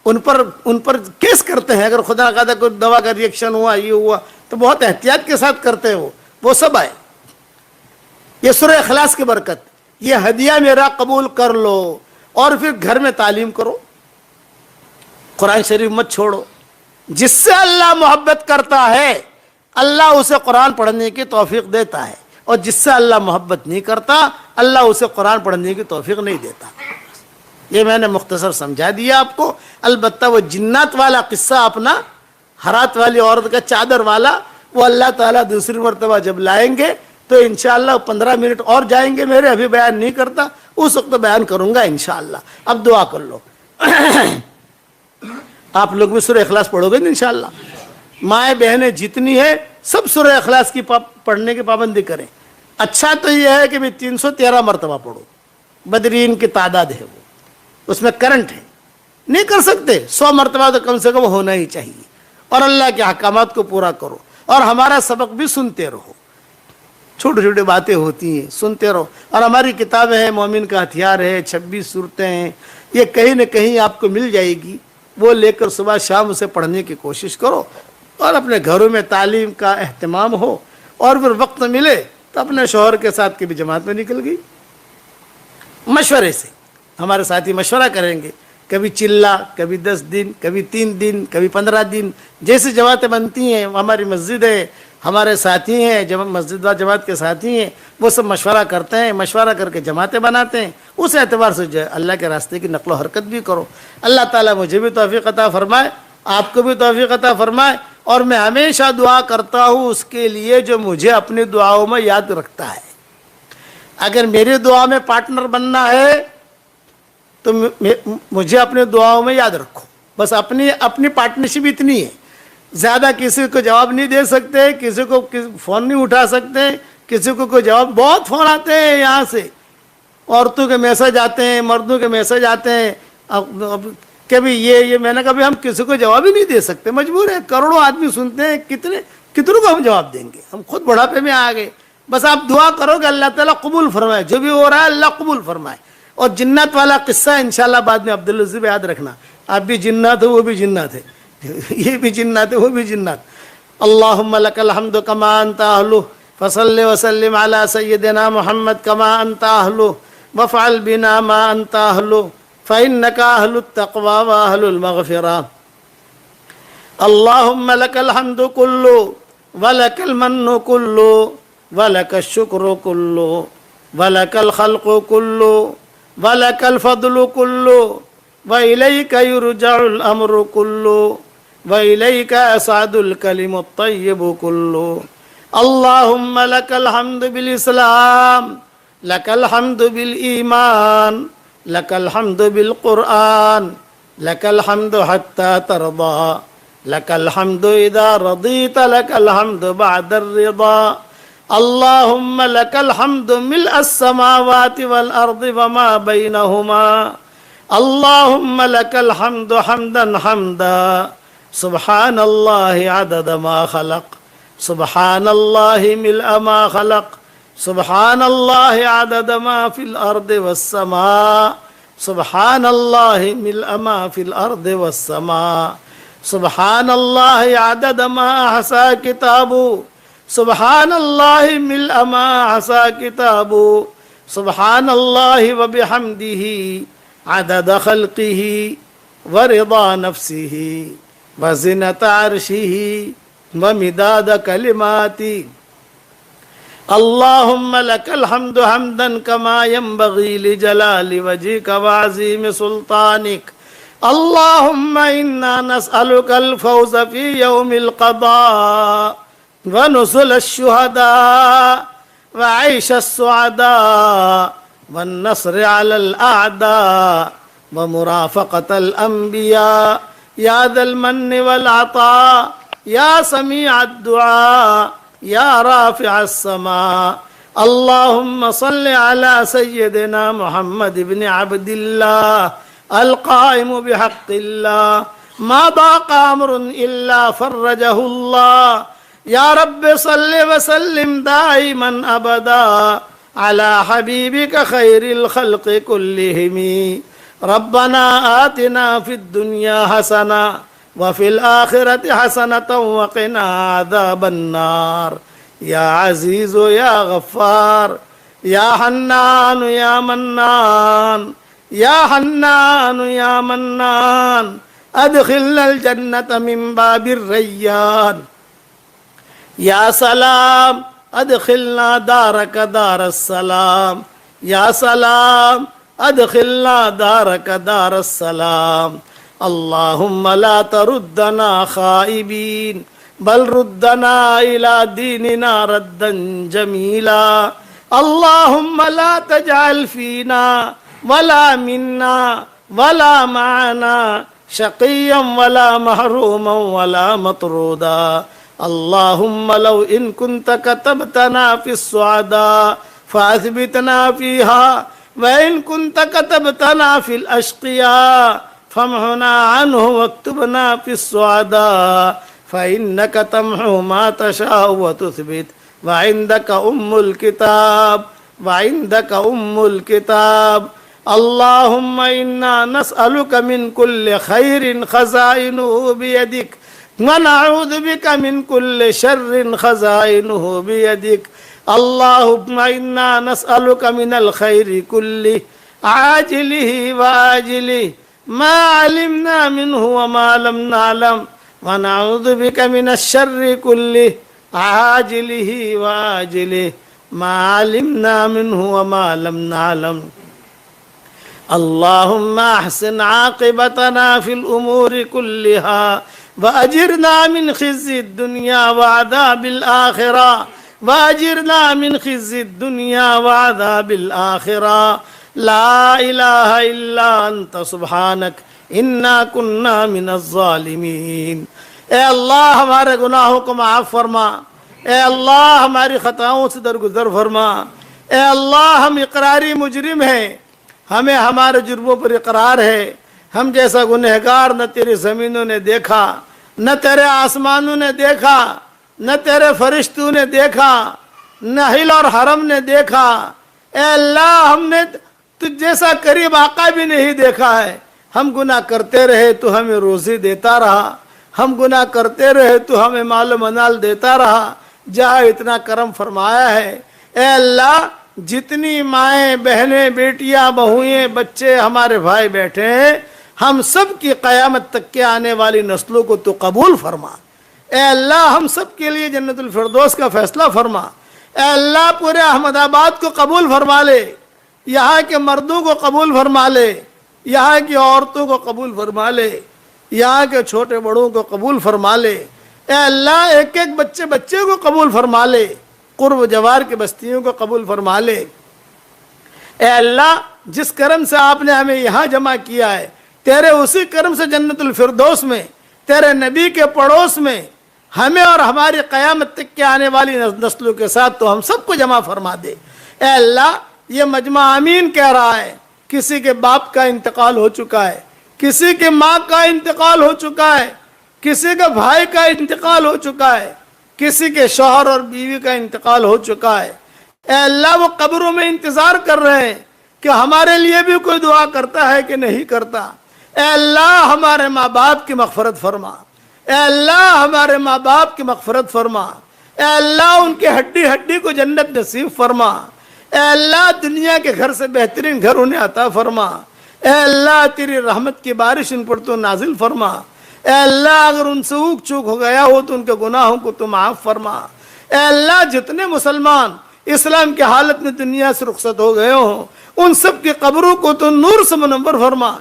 ان پر کیس کرتے ہیں. اگر خدا نخواستہ کوئی دوا کا ریئیکشن ہوا, یہ ہوا, تو بہت احتیاط کے ساتھ کرتے ہیں. وہ سب آئے. یہ سورہ اخلاص کی برکت, یہ ہدیہ میرا قبول کر لو اور پھر گھر میں تعلیم کرو, قرآن شریف مت چھوڑو. جس سے اللہ محبت کرتا ہے اللہ اسے قرآن پڑھنے کی توفیق دیتا ہے, اور جس سے اللہ محبت نہیں کرتا اللہ اسے قرآن پڑھنے کی توفیق نہیں دیتا. یہ میں نے مختصر سمجھا دیا آپ کو. البتہ وہ جنات والا قصہ اپنا, ہرات والی عورت کا چادر والا, وہ اللہ تعالیٰ دوسری مرتبہ جب لائیں گے تو انشاءاللہ 15 منٹ اور جائیں گے میرے, ابھی بیان نہیں کرتا, اس وقت بیان کروں گا انشاءاللہ. اب دعا کر لو. آپ لوگ بھی سورہ اخلاص پڑھو گے انشاءاللہ. مائیں بہنیں جتنی ہیں سب سورہ اخلاص کی پڑھنے کی پابندی کریں. اچھا تو یہ ہے کہ 313 مرتبہ پڑھو, بدرین کی تعداد ہے وہ, اس میں کرنٹ ہے. نہیں کر سکتے 100 مرتبہ تو کم سے کم ہونا ہی چاہیے. اور اللہ کے احکامات کو پورا کرو, اور ہمارا سبق بھی سنتے رہو. چھوٹی چھوٹی باتیں ہوتی ہیں, سنتے رہو. اور ہماری کتابیں ہیں, مومن کا ہتھیار ہے, 26 صورتیں ہیں, یہ کہیں نہ کہیں آپ کو مل جائے گی. وہ لے کر صبح شام اسے پڑھنے کی کوشش کرو, اور اپنے گھروں میں تعلیم کا اہتمام ہو. اور پھر وقت ملے تو اپنے شوہر کے ساتھ کبھی جماعت میں نکل گئی, مشورے سے. ہمارے ساتھی مشورہ کریں گے, کبھی چلا, کبھی 10 دن, کبھی 3 دن, کبھی 15 دن, جیسی جماعتیں بنتی ہیں. ہماری مسجد ہے, ہمارے ساتھی ہیں, جب مسجد و جماعت کے ساتھی ہیں, وہ سب مشورہ کرتے ہیں, مشورہ کر کے جماعتیں بناتے ہیں. اس اعتبار سے جو ہے اللہ کے راستے کی نقل و حرکت بھی کرو. اللہ تعالیٰ مجھے بھی توفیق عطا فرمائے, آپ کو بھی توفیق عطا فرمائے. اور میں ہمیشہ دعا کرتا ہوں اس کے لیے جو مجھے اپنی دعاؤں میں یاد رکھتا ہے. اگر میری دعا میں پارٹنر بننا ہے تو مجھے اپنے دعاؤں میں یاد رکھو. بس اپنی پارٹنرشپ اتنی ہے, زیادہ کسی کو جواب نہیں دے سکتے, کسی کو فون نہیں اٹھا سکتے, کسی کو کوئی جواب. بہت فون آتے ہیں یہاں سے, عورتوں کے میسج آتے ہیں, مردوں کے میسج آتے ہیں. اب کبھی یہ میں نے کبھی ہم کسی کو جواب ہی نہیں دے سکتے, مجبور ہے. کروڑوں آدمی سنتے ہیں, کتنوں کو ہم جواب دیں گے, ہم خود بڑھاپے میں آ گئے. بس آپ دعا کرو کہ اللہ تعالیٰ قبول فرمائے, جو بھی ہو رہا ہے اللہ قبول فرمائے. اور جنات والا قصہ انشاءاللہ بعد میں عبدالعزیز یاد رکھنا. آپ بھی جنات ہو, وہ بھی جنات ہے, یہ بھی جنات ہے, وہ بھی جنات. اللہم لک الحمد کما انت اہلہ فصل وسلم علی سیدنا محمد کما انت اہلہ وفعل بنا ما انت اہلہ فإنک اہل التقوی واہل المغفرہ. اللہم لک الحمد کلہ ولک المن کلہ ولک الشکر کلہ ولک الخلق کلہ ولک الفضل کلہ وإلیک یرجع الامر کلہ وإلیک یصعد الکلم الطیب کلہ. اللہم لک الحمد بالاسلام, لک الحمد بالایمان, لک الحمد بالقرآن, لک الحمد حتی ترضى, لک الحمد اذا رضیت, لک الحمد بعد الرضا. اللہم لک الحمد ملء السماوات والارض وما بینہما. اللہم لک الحمد حمدا حمدا سبحان اللہ عدد ما خلق, سبحان اللہ ملء ما خلق, سبحان اللہ عدد ما فی الارض والسماء, سبحان اللہ ملء ما فی الارض والسماء, سبحان اللہ عدد ما احصا کتابو, سبحان اللہ ملء ما احصا کتابو, سبحان اللہ وبحمدہ عدد خلقہ ورضا نفسہ وزنة عرشہ ومداد کلماتہ. اللہم لک الحمد حمدا کما ينبغی لجلال وجہک وعظیم سلطانک. اللہم انا نسألک الفوز فی یوم القضاء ونزل الشہداء وعیش السعداء والنصر على الأعداء ومرافقة الأنبياء یا ذا المن والعطاء یا سمیع الدعاء یا رافع السماء اللهم صل على سيدنا محمد بن عبد الله القائم بحق الله ما ضاق أمر إلا فرجه الله يا رب صل وسلم دائما أبدا على حبيبك خير الخلق كلهم ربنا آتنا في الدنيا حسنة وفي الآخرة حسنة وقنا عذاب النار یا عزیز یا غفار یا حنان یا منان یا حنان یا منان ادخلنا الجنة من باب الریان یا سلام ادخلنا دارک دار السلام یا سلام ادخلنا دارک دار السلام اللهم لا تردنا خائبین بل ردنا إلى ديننا ردا جميلا اللهم لا تجعل فينا ولا منا ولا معنا شقيا ولا محروما ولا مطرودا اللهم لو إن كنت كتبتنا في السعداء فأثبتنا فيها وإن كنت كتبتنا في الأشقياء فامحنا عنه واكتبنا في السعداء فإنك تمحو ما تشاء وتثبت وعندك الكتاب وعندك الكتاب اللهم إنا نسألك من كل خير خزائنه بيدك ونعوذ بك من كل شر خزائنه بيدك اللهم إنا نسألك من الخير كله عاجله وآجله ما علمنا منه وما لم نعلم ونعوذ بك من الشر كله عاجله وآجله ما علمنا منه وما لم نعلم اللهم أحسن عاقبتنا في الأمور كلها وأجرنا من خزي الدنيا وعذاب الآخرة وأجرنا من خزي الدنيا وعذاب الآخرة لا إله إلا أنت سبحانك انا كنا من الظالمین۔ اے اللہ ہمارے گناہوں کو معاف فرما، اے اللہ ہماری خطاؤں سے درگزر فرما، اے اللہ ہم اقراری مجرم ہیں، ہمیں ہمارے جرموں پر اقرار ہے، ہم جیسا گنہگار نہ تیری زمینوں نے دیکھا، نہ تیرے آسمانوں نے دیکھا، نہ تیرے فرشتوں نے دیکھا، نہ ہل اور حرم نے دیکھا۔ اے اللہ ہم نے تجھ جیسا قریب آقا بھی نہیں دیکھا ہے۔ ہم گناہ کرتے رہے تو ہمیں روزی دیتا رہا، ہم گناہ کرتے رہے تو ہمیں مال و منال دیتا رہا، جہاں اتنا کرم فرمایا ہے۔ اے اللہ جتنی مائیں بہنیں بیٹیاں بہوئیں بچے ہمارے بھائی بیٹھے ہیں، ہم سب کی قیامت تک کے آنے والی نسلوں کو تو قبول فرما۔ اے اللہ ہم سب کے لیے جنت الفردوس کا فیصلہ فرما۔ اے اللہ پورے احمد آباد کو قبول فرما لے، یہاں کے مردوں کو قبول فرما لے، یہاں کی عورتوں کو قبول فرما لے، یہاں کے چھوٹے بڑوں کو قبول فرما لے۔ اے اللہ ایک ایک بچے کو قبول فرما لے، قرب جوار کی بستیوں کو قبول فرما لے۔ اے اللہ جس کرم سے آپ نے ہمیں یہاں جمع کیا ہے، تیرے اسی کرم سے جنت الفردوس میں تیرے نبی کے پڑوس میں ہمیں اور ہماری قیامت تک کے آنے والی نسلوں کے ساتھ تو ہم سب کو جمع فرما دے۔ اے اللہ یہ مجمع آمین کہہ رہا ہے، کسی کے باپ کا انتقال ہو چکا ہے، کسی کے ماں کا انتقال ہو چکا ہے، کسی کے بھائی کا انتقال ہو چکا ہے، کسی کے شوہر اور بیوی کا انتقال ہو چکا ہے۔ اے اللہ وہ قبروں میں انتظار کر رہے ہیں کہ ہمارے لیے بھی کوئی دعا کرتا ہے کہ نہیں کرتا۔ اے اللہ ہمارے ماں باپ کی مغفرت فرما، اے اللہ ہمارے ماں باپ کی مغفرت فرما، اے اللہ ان کے ہڈی ہڈی کو جنت نصیب فرما، اے اللہ دنیا کے گھر سے بہترین گھر انہیں عطا فرما، اے اللہ تیری رحمت کی بارش ان پر تو نازل فرما، اے اللہ اگر ان سے اوک چوک ہو گیا ہو تو ان کے گناہوں کو تو معاف فرما۔ اے اللہ جتنے مسلمان اسلام کی حالت میں دنیا سے رخصت ہو گئے ہوں ان سب کی قبروں کو تو نور سے منور فرما،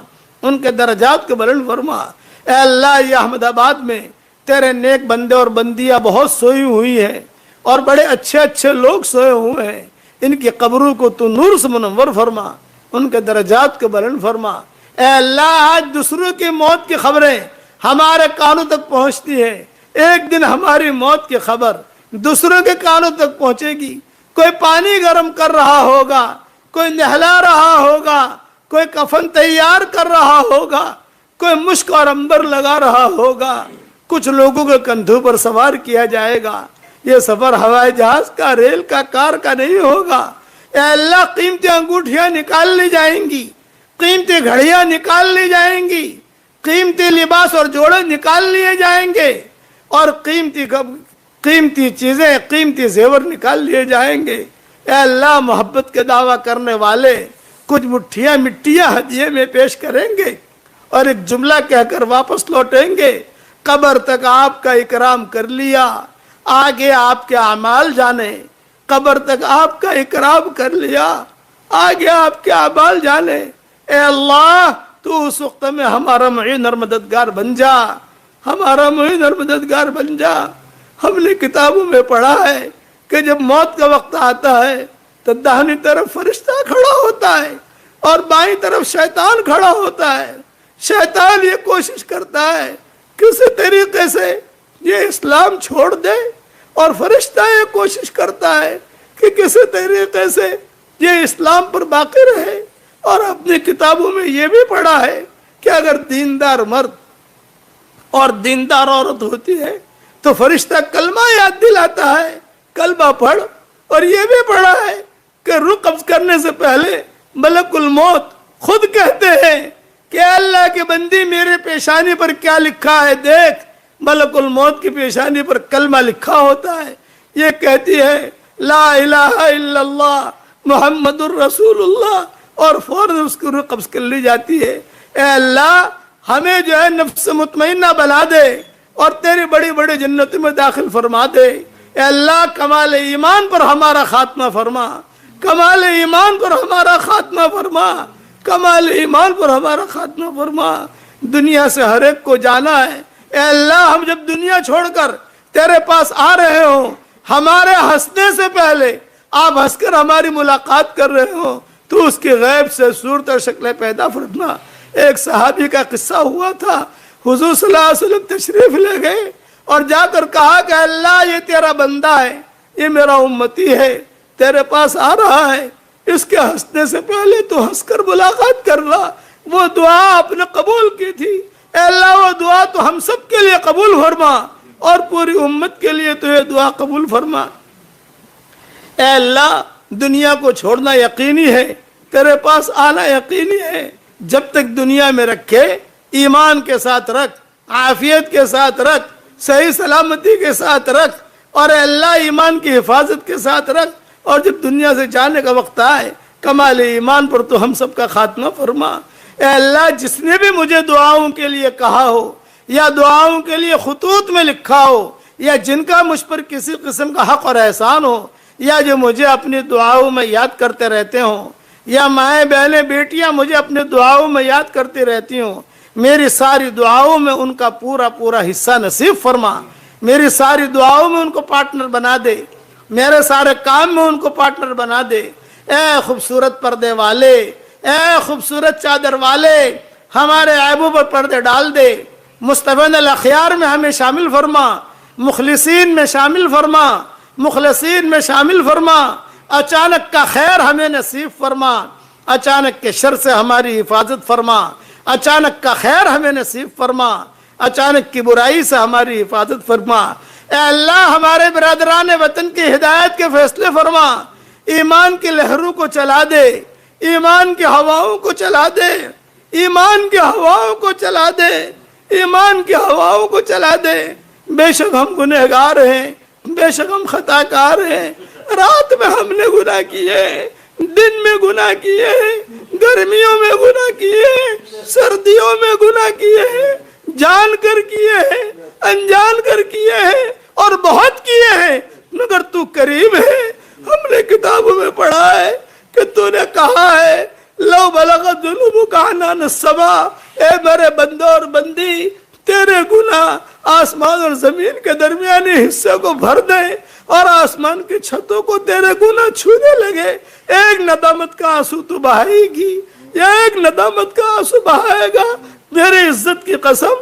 ان کے درجات کو بلند فرما۔ اے اللہ یہ احمد آباد میں تیرے نیک بندے اور بندیاں بہت سوئی ہوئی ہیں اور بڑے اچھے اچھے لوگ سوئے ہوئے ہیں، ان کی قبروں کو تو نور سے منور فرما، ان کے درجات کو بلند فرما۔ اے اللہ آج دوسروں کی موت کی خبریں ہمارے کانوں تک پہنچتی ہے. ایک دن ہماری موت کی خبر دوسروں کے کانوں تک پہنچے گی. کوئی پانی گرم کر رہا ہوگا, کوئی نہلا رہا ہوگا, کوئی کفن تیار کر رہا ہوگا, کوئی مشک اور عنبر لگا رہا ہوگا, کچھ لوگوں کے کندھوں پر سوار کیا جائے گا. یہ سفر ہوائی جہاز کا, ریل کا, کار کا نہیں ہوگا. اے اللہ, قیمتی انگوٹھیاں نکال لی جائیں گی, قیمتی گھڑیاں نکال لی جائیں گی, قیمتی لباس اور جوڑے نکال لیے جائیں گے, اور قیمتی چیزیں, قیمتی زیور نکال لیے جائیں گے. اے اللہ, محبت کے دعویٰ کرنے والے کچھ مٹھیاں مٹیاں ہدیے میں پیش کریں گے اور ایک جملہ کہہ کر واپس لوٹیں گے, قبر تک آپ کا اکرام کر لیا, آگے آپ کے اعمال جانے. قبر تک آپ کا اکرام کر لیا, آگے آپ کے اعمال جانے. اے اللہ, تو اس وقت میں ہمارا معین اور مددگار بن جا, ہمارا معین اور مددگار بن جا. ہم نے کتابوں میں پڑھا ہے کہ جب موت کا وقت آتا ہے تو داہنی طرف فرشتہ کھڑا ہوتا ہے اور بائیں طرف شیطان کھڑا ہوتا ہے. شیطان یہ کوشش کرتا ہے کسی طریقے سے یہ اسلام چھوڑ دے, اور فرشتہ یہ کوشش کرتا ہے کہ کسی طریقے سے یہ اسلام پر باقی رہے. اور اپنی کتابوں میں یہ بھی پڑھا ہے کہ اگر دیندار مرد اور دیندار عورت ہوتی ہے تو فرشتہ کلمہ یاد دلاتا ہے, کلمہ پڑھ. اور یہ بھی پڑھا ہے کہ روح قبض کرنے سے پہلے ملک الموت خود کہتے ہیں کہ اللہ کے بندی میرے پیشانی پر کیا لکھا ہے دیکھ. ملک الموت کی پیشانی پر کلمہ لکھا ہوتا ہے, یہ کہتی ہے لا الہ الا اللہ محمد الرسول اللہ, اور فوراً اس کی روح قبض کر لی جاتی ہے. اے اللہ, ہمیں جو ہے نفس مطمئنہ بنا دے اور تیری بڑی بڑی جنتوں میں داخل فرما دے. اے اللہ, کمال ایمان پر ہمارا خاتمہ فرما, کمال ایمان پر ہمارا خاتمہ فرما, کمال ایمان پر ہمارا خاتمہ فرما. دنیا سے ہر ایک کو جانا ہے. اے اللہ, ہم جب دنیا چھوڑ کر تیرے پاس آ رہے ہوں, ہمارے ہنسنے سے پہلے آپ ہنس کر ہماری ملاقات کر رہے ہوں, تو اس کی غیب سے صورت اور شکلیں پیدا فرما. ایک صحابی کا قصہ ہوا تھا, حضور صلی اللہ علیہ وسلم تشریف لے گئے اور جا کر کہا کہ اللہ, یہ تیرا بندہ ہے, یہ میرا امتی ہے, تیرے پاس آ رہا ہے, اس کے ہنسنے سے پہلے تو ہنس کر ملاقات کر رہا. وہ دعا آپ نے قبول کی تھی. اے اللہ, وہ دعا تو ہم سب کے لیے قبول فرما اور پوری امت کے لیے تو یہ دعا قبول فرما. اے اللہ, دنیا کو چھوڑنا یقینی ہے, تیرے پاس آنا یقینی ہے. جب تک دنیا میں رکھے ایمان کے ساتھ رکھ, عافیت کے ساتھ رکھ, صحیح سلامتی کے ساتھ رکھ, اور اے اللہ ایمان کی حفاظت کے ساتھ رکھ. اور جب دنیا سے جانے کا وقت آئے کمال ایمان پر تو ہم سب کا خاتمہ فرما. اے اللہ, جس نے بھی مجھے دعاؤں کے لیے کہا ہو یا دعاؤں کے لیے خطوط میں لکھا ہو, یا جن کا مجھ پر کسی قسم کا حق اور احسان ہو, یا جو مجھے اپنی دعاؤں میں یاد کرتے رہتے ہوں, یا مائیں بہنیں بیٹیاں مجھے اپنے دعاؤں میں یاد کرتی رہتی ہوں, میری ساری دعاؤں میں ان کا پورا پورا حصہ نصیب فرما. میری ساری دعاؤں میں ان کو پارٹنر بنا دے, میرے سارے کام میں ان کو پارٹنر بنا دے. اے خوبصورت پردے والے, اے خوبصورت چادر والے, ہمارے عیبوں پر پردے ڈال دے. مصطفین الاخیار میں ہمیں شامل فرما, مخلصین میں شامل فرما, مخلصین میں شامل فرما. اچانک کا خیر ہمیں نصیب فرما, اچانک کے شر سے ہماری حفاظت فرما. اچانک کا خیر ہمیں نصیب فرما, اچانک کی برائی سے ہماری حفاظت فرما. اے اللہ, ہمارے برادران وطن کی ہدایت کے فیصلے فرما. ایمان کی لہروں کو چلا دے, ایمان کی ہواؤں کو چلا دے, ایمان کی ہواؤں کو چلا دے, ایمان کی ہواؤں کو چلا دے. بے شک ہم گنہگار ہیں, بے شک ہم خطا کار ہیں. رات میں ہم نے گناہ کیے, دن میں گناہ کیے, گرمیوں میں گناہ کیے, سردیوں میں گناہ کیے, جان کر کیے ہیں, انجان کر کیے ہیں, اور بہت کیے ہیں, مگر تو کریم ہے. ہم نے کتابوں میں پڑھا ہے کہ تو نے کہا ہے لو بلغت ذنوبک عنان السماء, اے میرے بندوں اور بندی, تیرے گناہ آسمان اور زمین کے درمیانی حصے کو بھر دیں اور آسمان کی چھتوں کو تیرے گناہ چھونے لگے. ایک ندامت کا آنسو تو بہائے گی, یا ایک ندامت کا آنسو بہائے گا. میرے عزت کی قسم,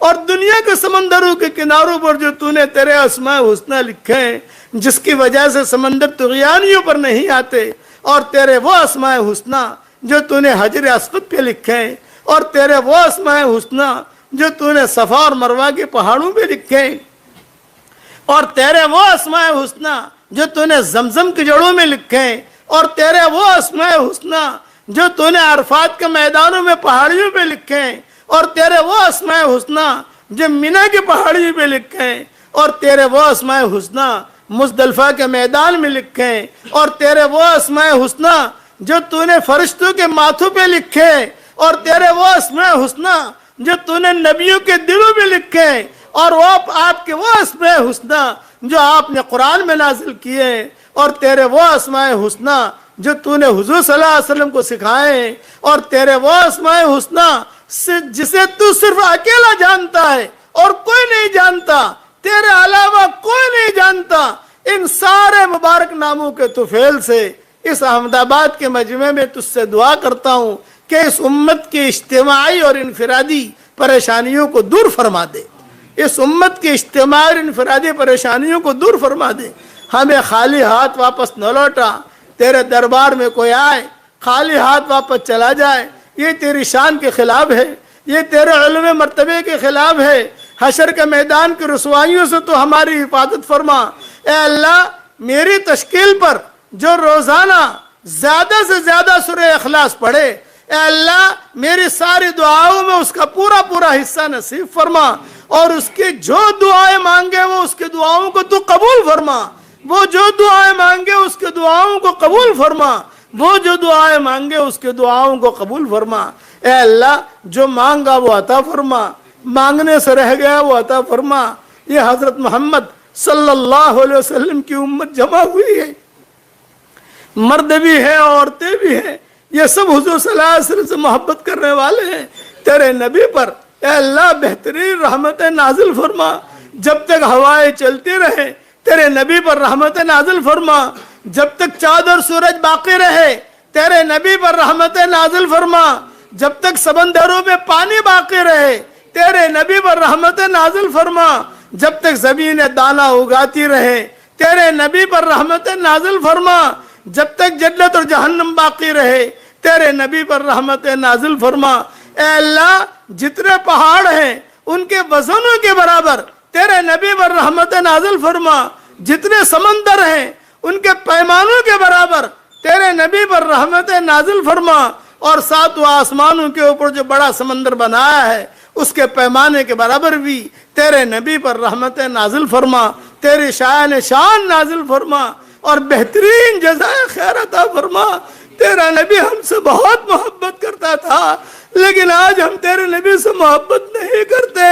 اور دنیا کے سمندروں کے کناروں پر جو تو نے تیرے اسماء حسنہ لکھے ہیں، جس کی وجہ سے سمندر طغیانیوں پر نہیں آتے، اور تیرے وہ اسماء حسنہ جو تو نے حجر اسود پہ لکھے ہیں، اور تیرے وہ اسماء حسنہ جو تو نے صفا اور مروہ کے پہاڑوں پہ لکھے ہیں، اور تیرے وہ اسماء حسنہ جو تو نے زمزم کی جڑوں میں لکھے ہیں، اور تیرے وہ اسماء حسنہ جو تو نے عرفات کے میدانوں میں پہاڑیوں پہ لکھے ہیں، اور تیرے وہ اسماء حسنہ جو منی کی پہاڑیوں پہ لکھے ہیں، اور تیرے وہ اسماء حسنہ مزدلفہ کے میدان میں لکھے ہیں، اور تیرے وہ اسماء حسنہ جو تو نے فرشتوں کے ماتھوں پہ لکھے ہیں، اور تیرے وہ اسماء حسنہ جو تو نے نبیوں کے دلوں میں لکھے ہیں، اور وہ آپ کے وہ اسماء حسنہ جو آپ نے قرآن میں نازل کیے ہیں، اور تیرے وہ اسماء حسنہ جو تو نے حضور صلی اللہ علیہ وسلم کو سکھائے ہیں، اور تیرے وہ اسماء حسنہ جسے تو صرف اکیلا جانتا ہے اور کوئی نہیں جانتا، تیرے علاوہ کوئی نہیں جانتا، ان سارے مبارک ناموں کے طفیل سے اس احمد آباد کے مجمع میں تجھ سے دعا کرتا ہوں کہ اس امت کی اجتماعی اور انفرادی پریشانیوں کو دور فرما دے، اس امت کی اجتماعی اور انفرادی پریشانیوں کو دور فرما دے، ہمیں خالی ہاتھ واپس نہ لوٹا، تیرے دربار میں کوئی آئے خالی ہاتھ واپس چلا جائے، یہ تیری شان کے خلاف ہے، یہ تیرے علم مرتبے کے خلاف ہے، حشر کے میدان کی رسوائیوں سے تو ہماری حفاظت فرما۔ اے اللہ، میری تشکیل پر جو روزانہ زیادہ سے زیادہ سورہ اخلاص پڑھے، اے اللہ میری ساری دعاؤں میں اس کا پورا پورا حصہ نصیب فرما، اور اس کی جو دعائیں مانگے وہ اس کی دعاؤں کو تو قبول فرما، وہ جو دعائیں مانگے اس کے دعاؤں کو قبول فرما، وہ جو دعائیں مانگے اس کے دعاؤں کو قبول فرما۔ اے اللہ، جو مانگا وہ عطا فرما، مانگنے سے رہ گیا وہ عطا فرما۔ یہ حضرت محمد صلی اللہ علیہ وسلم کی امت جمع ہوئی ہے، مرد بھی ہے عورتیں بھی ہیں، یہ سب حضور صلی اللہ علیہ وسلم سے محبت کرنے والے ہیں، تیرے نبی پر اے اللہ بہترین رحمت نازل فرما، جب تک ہوائیں چلتی رہے تیرے نبی پر رحمت نازل فرما، جب تک چاند اور سورج باقی رہے تیرے نبی پر رحمت نازل فرما، جب تک سمندروں میں پانی باقی رہے تیرے نبی پر رحمت نازل فرما، جب تک زمین دانہ اگاتی رہے تیرے نبی پر رحمت نازل فرما، جب تک جنت اور جہنم باقی رہے تیرے نبی پر رحمت نازل فرما۔ اے اللہ، جتنے پہاڑ ہیں ان کے وزنوں کے برابر تیرے نبی پر رحمت نازل فرما، جتنے سمندر ہیں ان کے پیمانوں کے برابر تیرے نبی پر رحمت نازل فرما، اور ساتوں آسمانوں کے اوپر جو بڑا سمندر بنایا ہے اس کے پیمانے کے برابر بھی تیرے نبی پر رحمت نازل فرما، تیری شان نازل فرما، اور بہترین جزائے خیر عطا فرما۔ تیرا نبی ہم سے بہت محبت کرتا تھا، لیکن آج ہم تیرے نبی سے محبت نہیں کرتے،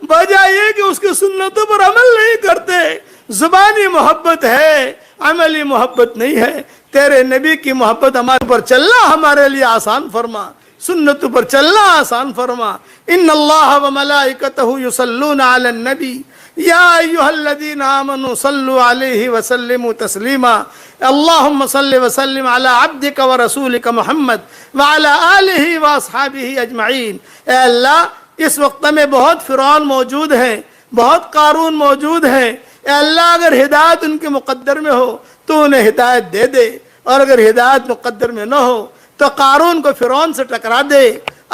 وجہ یہ کہ اس کی سنتوں پر عمل نہیں کرتے، زبانی محبت ہے عملی محبت نہیں ہے۔ تیرے نبی کی محبت ہمارے پر چلنا ہمارے لیے آسان فرما، سنتوں پر چلنا آسان فرما۔ ان اللہ و ملائکتہ یصلون علی النبی یا ایھا الذین آمنوا صلوا علیہ وسلموا تسلیما۔ اللہم صل وسلم علی عبدک ورسولک محمد وعلی آلہ واصحابہ اجمعین۔ اے اللہ، اس وقت میں بہت فرعون موجود ہیں، بہت قارون موجود ہیں، اے اللہ اگر ہدایت ان کے مقدر میں ہو تو انہیں ہدایت دے دے، اور اگر ہدایت مقدر میں نہ ہو تو قارون کو فرعون سے ٹکرا دے،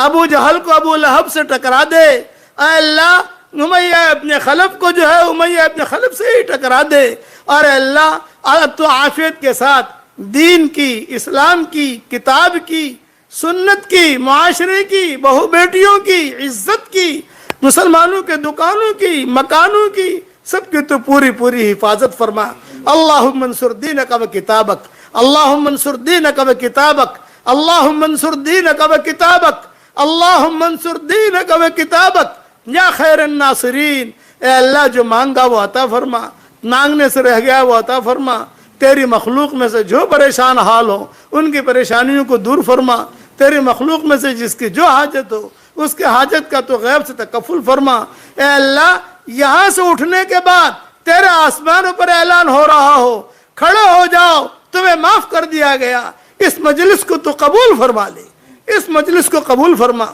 ابو جہل کو ابو لہب سے ٹکرا دے، اے اللہ امیہ ابن خلف کو جو ہے امیہ ابن خلف سے ہی ٹکرا دے، اور اے اللہ تو عافیت کے ساتھ دین کی، اسلام کی، کتاب کی، سنت کی، معاشرے کی، بہو بیٹیوں کی، عزت کی، مسلمانوں کے دکانوں کی، مکانوں کی، سب کی تو پوری پوری حفاظت فرما۔ اللہم انصر دینک و کتابک، اللہم انصر دینک و کتابک، اللہم انصر دینک و کتابک، اللہم انصر دینک و کتابک یا خیر الناصرین۔ اے اللہ، جو مانگا وہ عطا فرما، مانگنے سے رہ گیا وہ عطا فرما، تیری مخلوق میں سے جو پریشان حال ہو ان کی پریشانیوں کو دور فرما، تیری مخلوق میں سے جس کی جو حاجت ہو اس کے حاجت کا تو غیب سے تکفل فرما۔ اے اللہ، یہاں سے اٹھنے کے بعد تیرے آسمانوں پر اعلان ہو رہا ہو کھڑے ہو جاؤ تمہیں معاف کر دیا گیا، اس مجلس کو تو قبول فرما لے، اس مجلس کو قبول فرما۔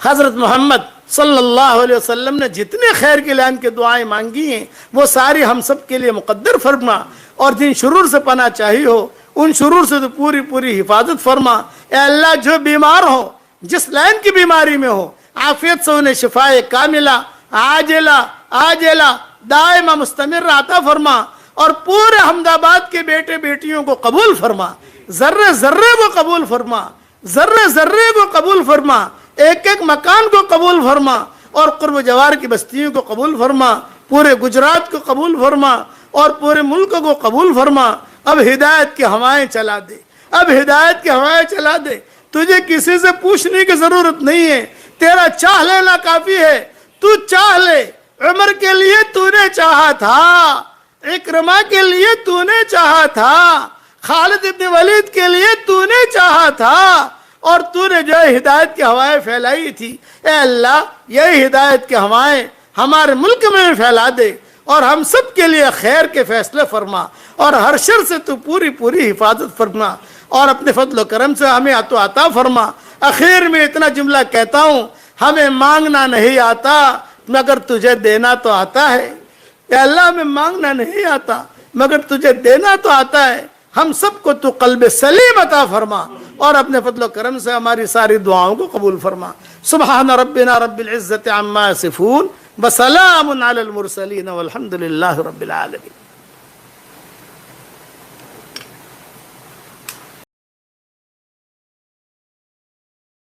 حضرت محمد صلی اللہ علیہ وسلم نے جتنے خیر کے لائن کے دعائیں مانگی ہیں وہ ساری ہم سب کے لیے مقدر فرما، اور جن شرور سے پناہ چاہی ہو ان شرور سے تو پوری پوری حفاظت فرما۔ اے اللہ جو بیمار ہو، جس لائن کی بیماری میں ہو، عافیت سے انہیں شفاء کاملہ عاجلہ دائمہ مستمر عطا فرما، اور پورے حمد آباد کے بیٹے بیٹیوں کو قبول فرما، ذرے ذرے کو قبول فرما، ذرے ذرے کو قبول فرما، ایک ایک مکان کو قبول فرما، اور قرب و جوار کی بستیوں کو قبول فرما، پورے گجرات کو قبول فرما، اور پورے ملک کو قبول فرما۔ اب ہدایت کی ہوائیں چلا دے، اب ہدایت کی ہوائیں چلا دے۔ تجھے کسی سے پوچھنے کی ضرورت نہیں ہے، تیرا چاہ لینا کافی ہے۔ تو چاہ لے، عمر کے لیے تو نے چاہا تھا، اکرمہ کے لیے تو نے چاہا تھا، خالد ابن ولید کے لیے تو نے چاہا تھا، اور تو نے جو ہدایت کی ہوائیں پھیلائی تھی، اے اللہ یہی ہدایت کی ہوائیں ہمارے ملک میں پھیلا دے، اور ہم سب کے لیے خیر کے فیصلے فرما، اور ہر شر سے تو پوری پوری حفاظت فرما، اور اپنے فضل و کرم سے ہمیں عطا فرما۔ اخیر میں اتنا جملہ کہتا ہوں، ہمیں مانگنا نہیں آتا مگر تجھے دینا تو آتا ہے۔ اے اللہ ہمیں مانگنا نہیں آتا مگر تجھے دینا تو آتا ہے۔ ہم سب کو تو قلب سلیم عطا فرما، اور اپنے فضل و کرم سے ہماری ساری دعاؤں کو قبول فرما۔ سبحان ربنا رب العزت عما یصفون، وسلام علی المرسلین، والحمد للہ رب العالمین۔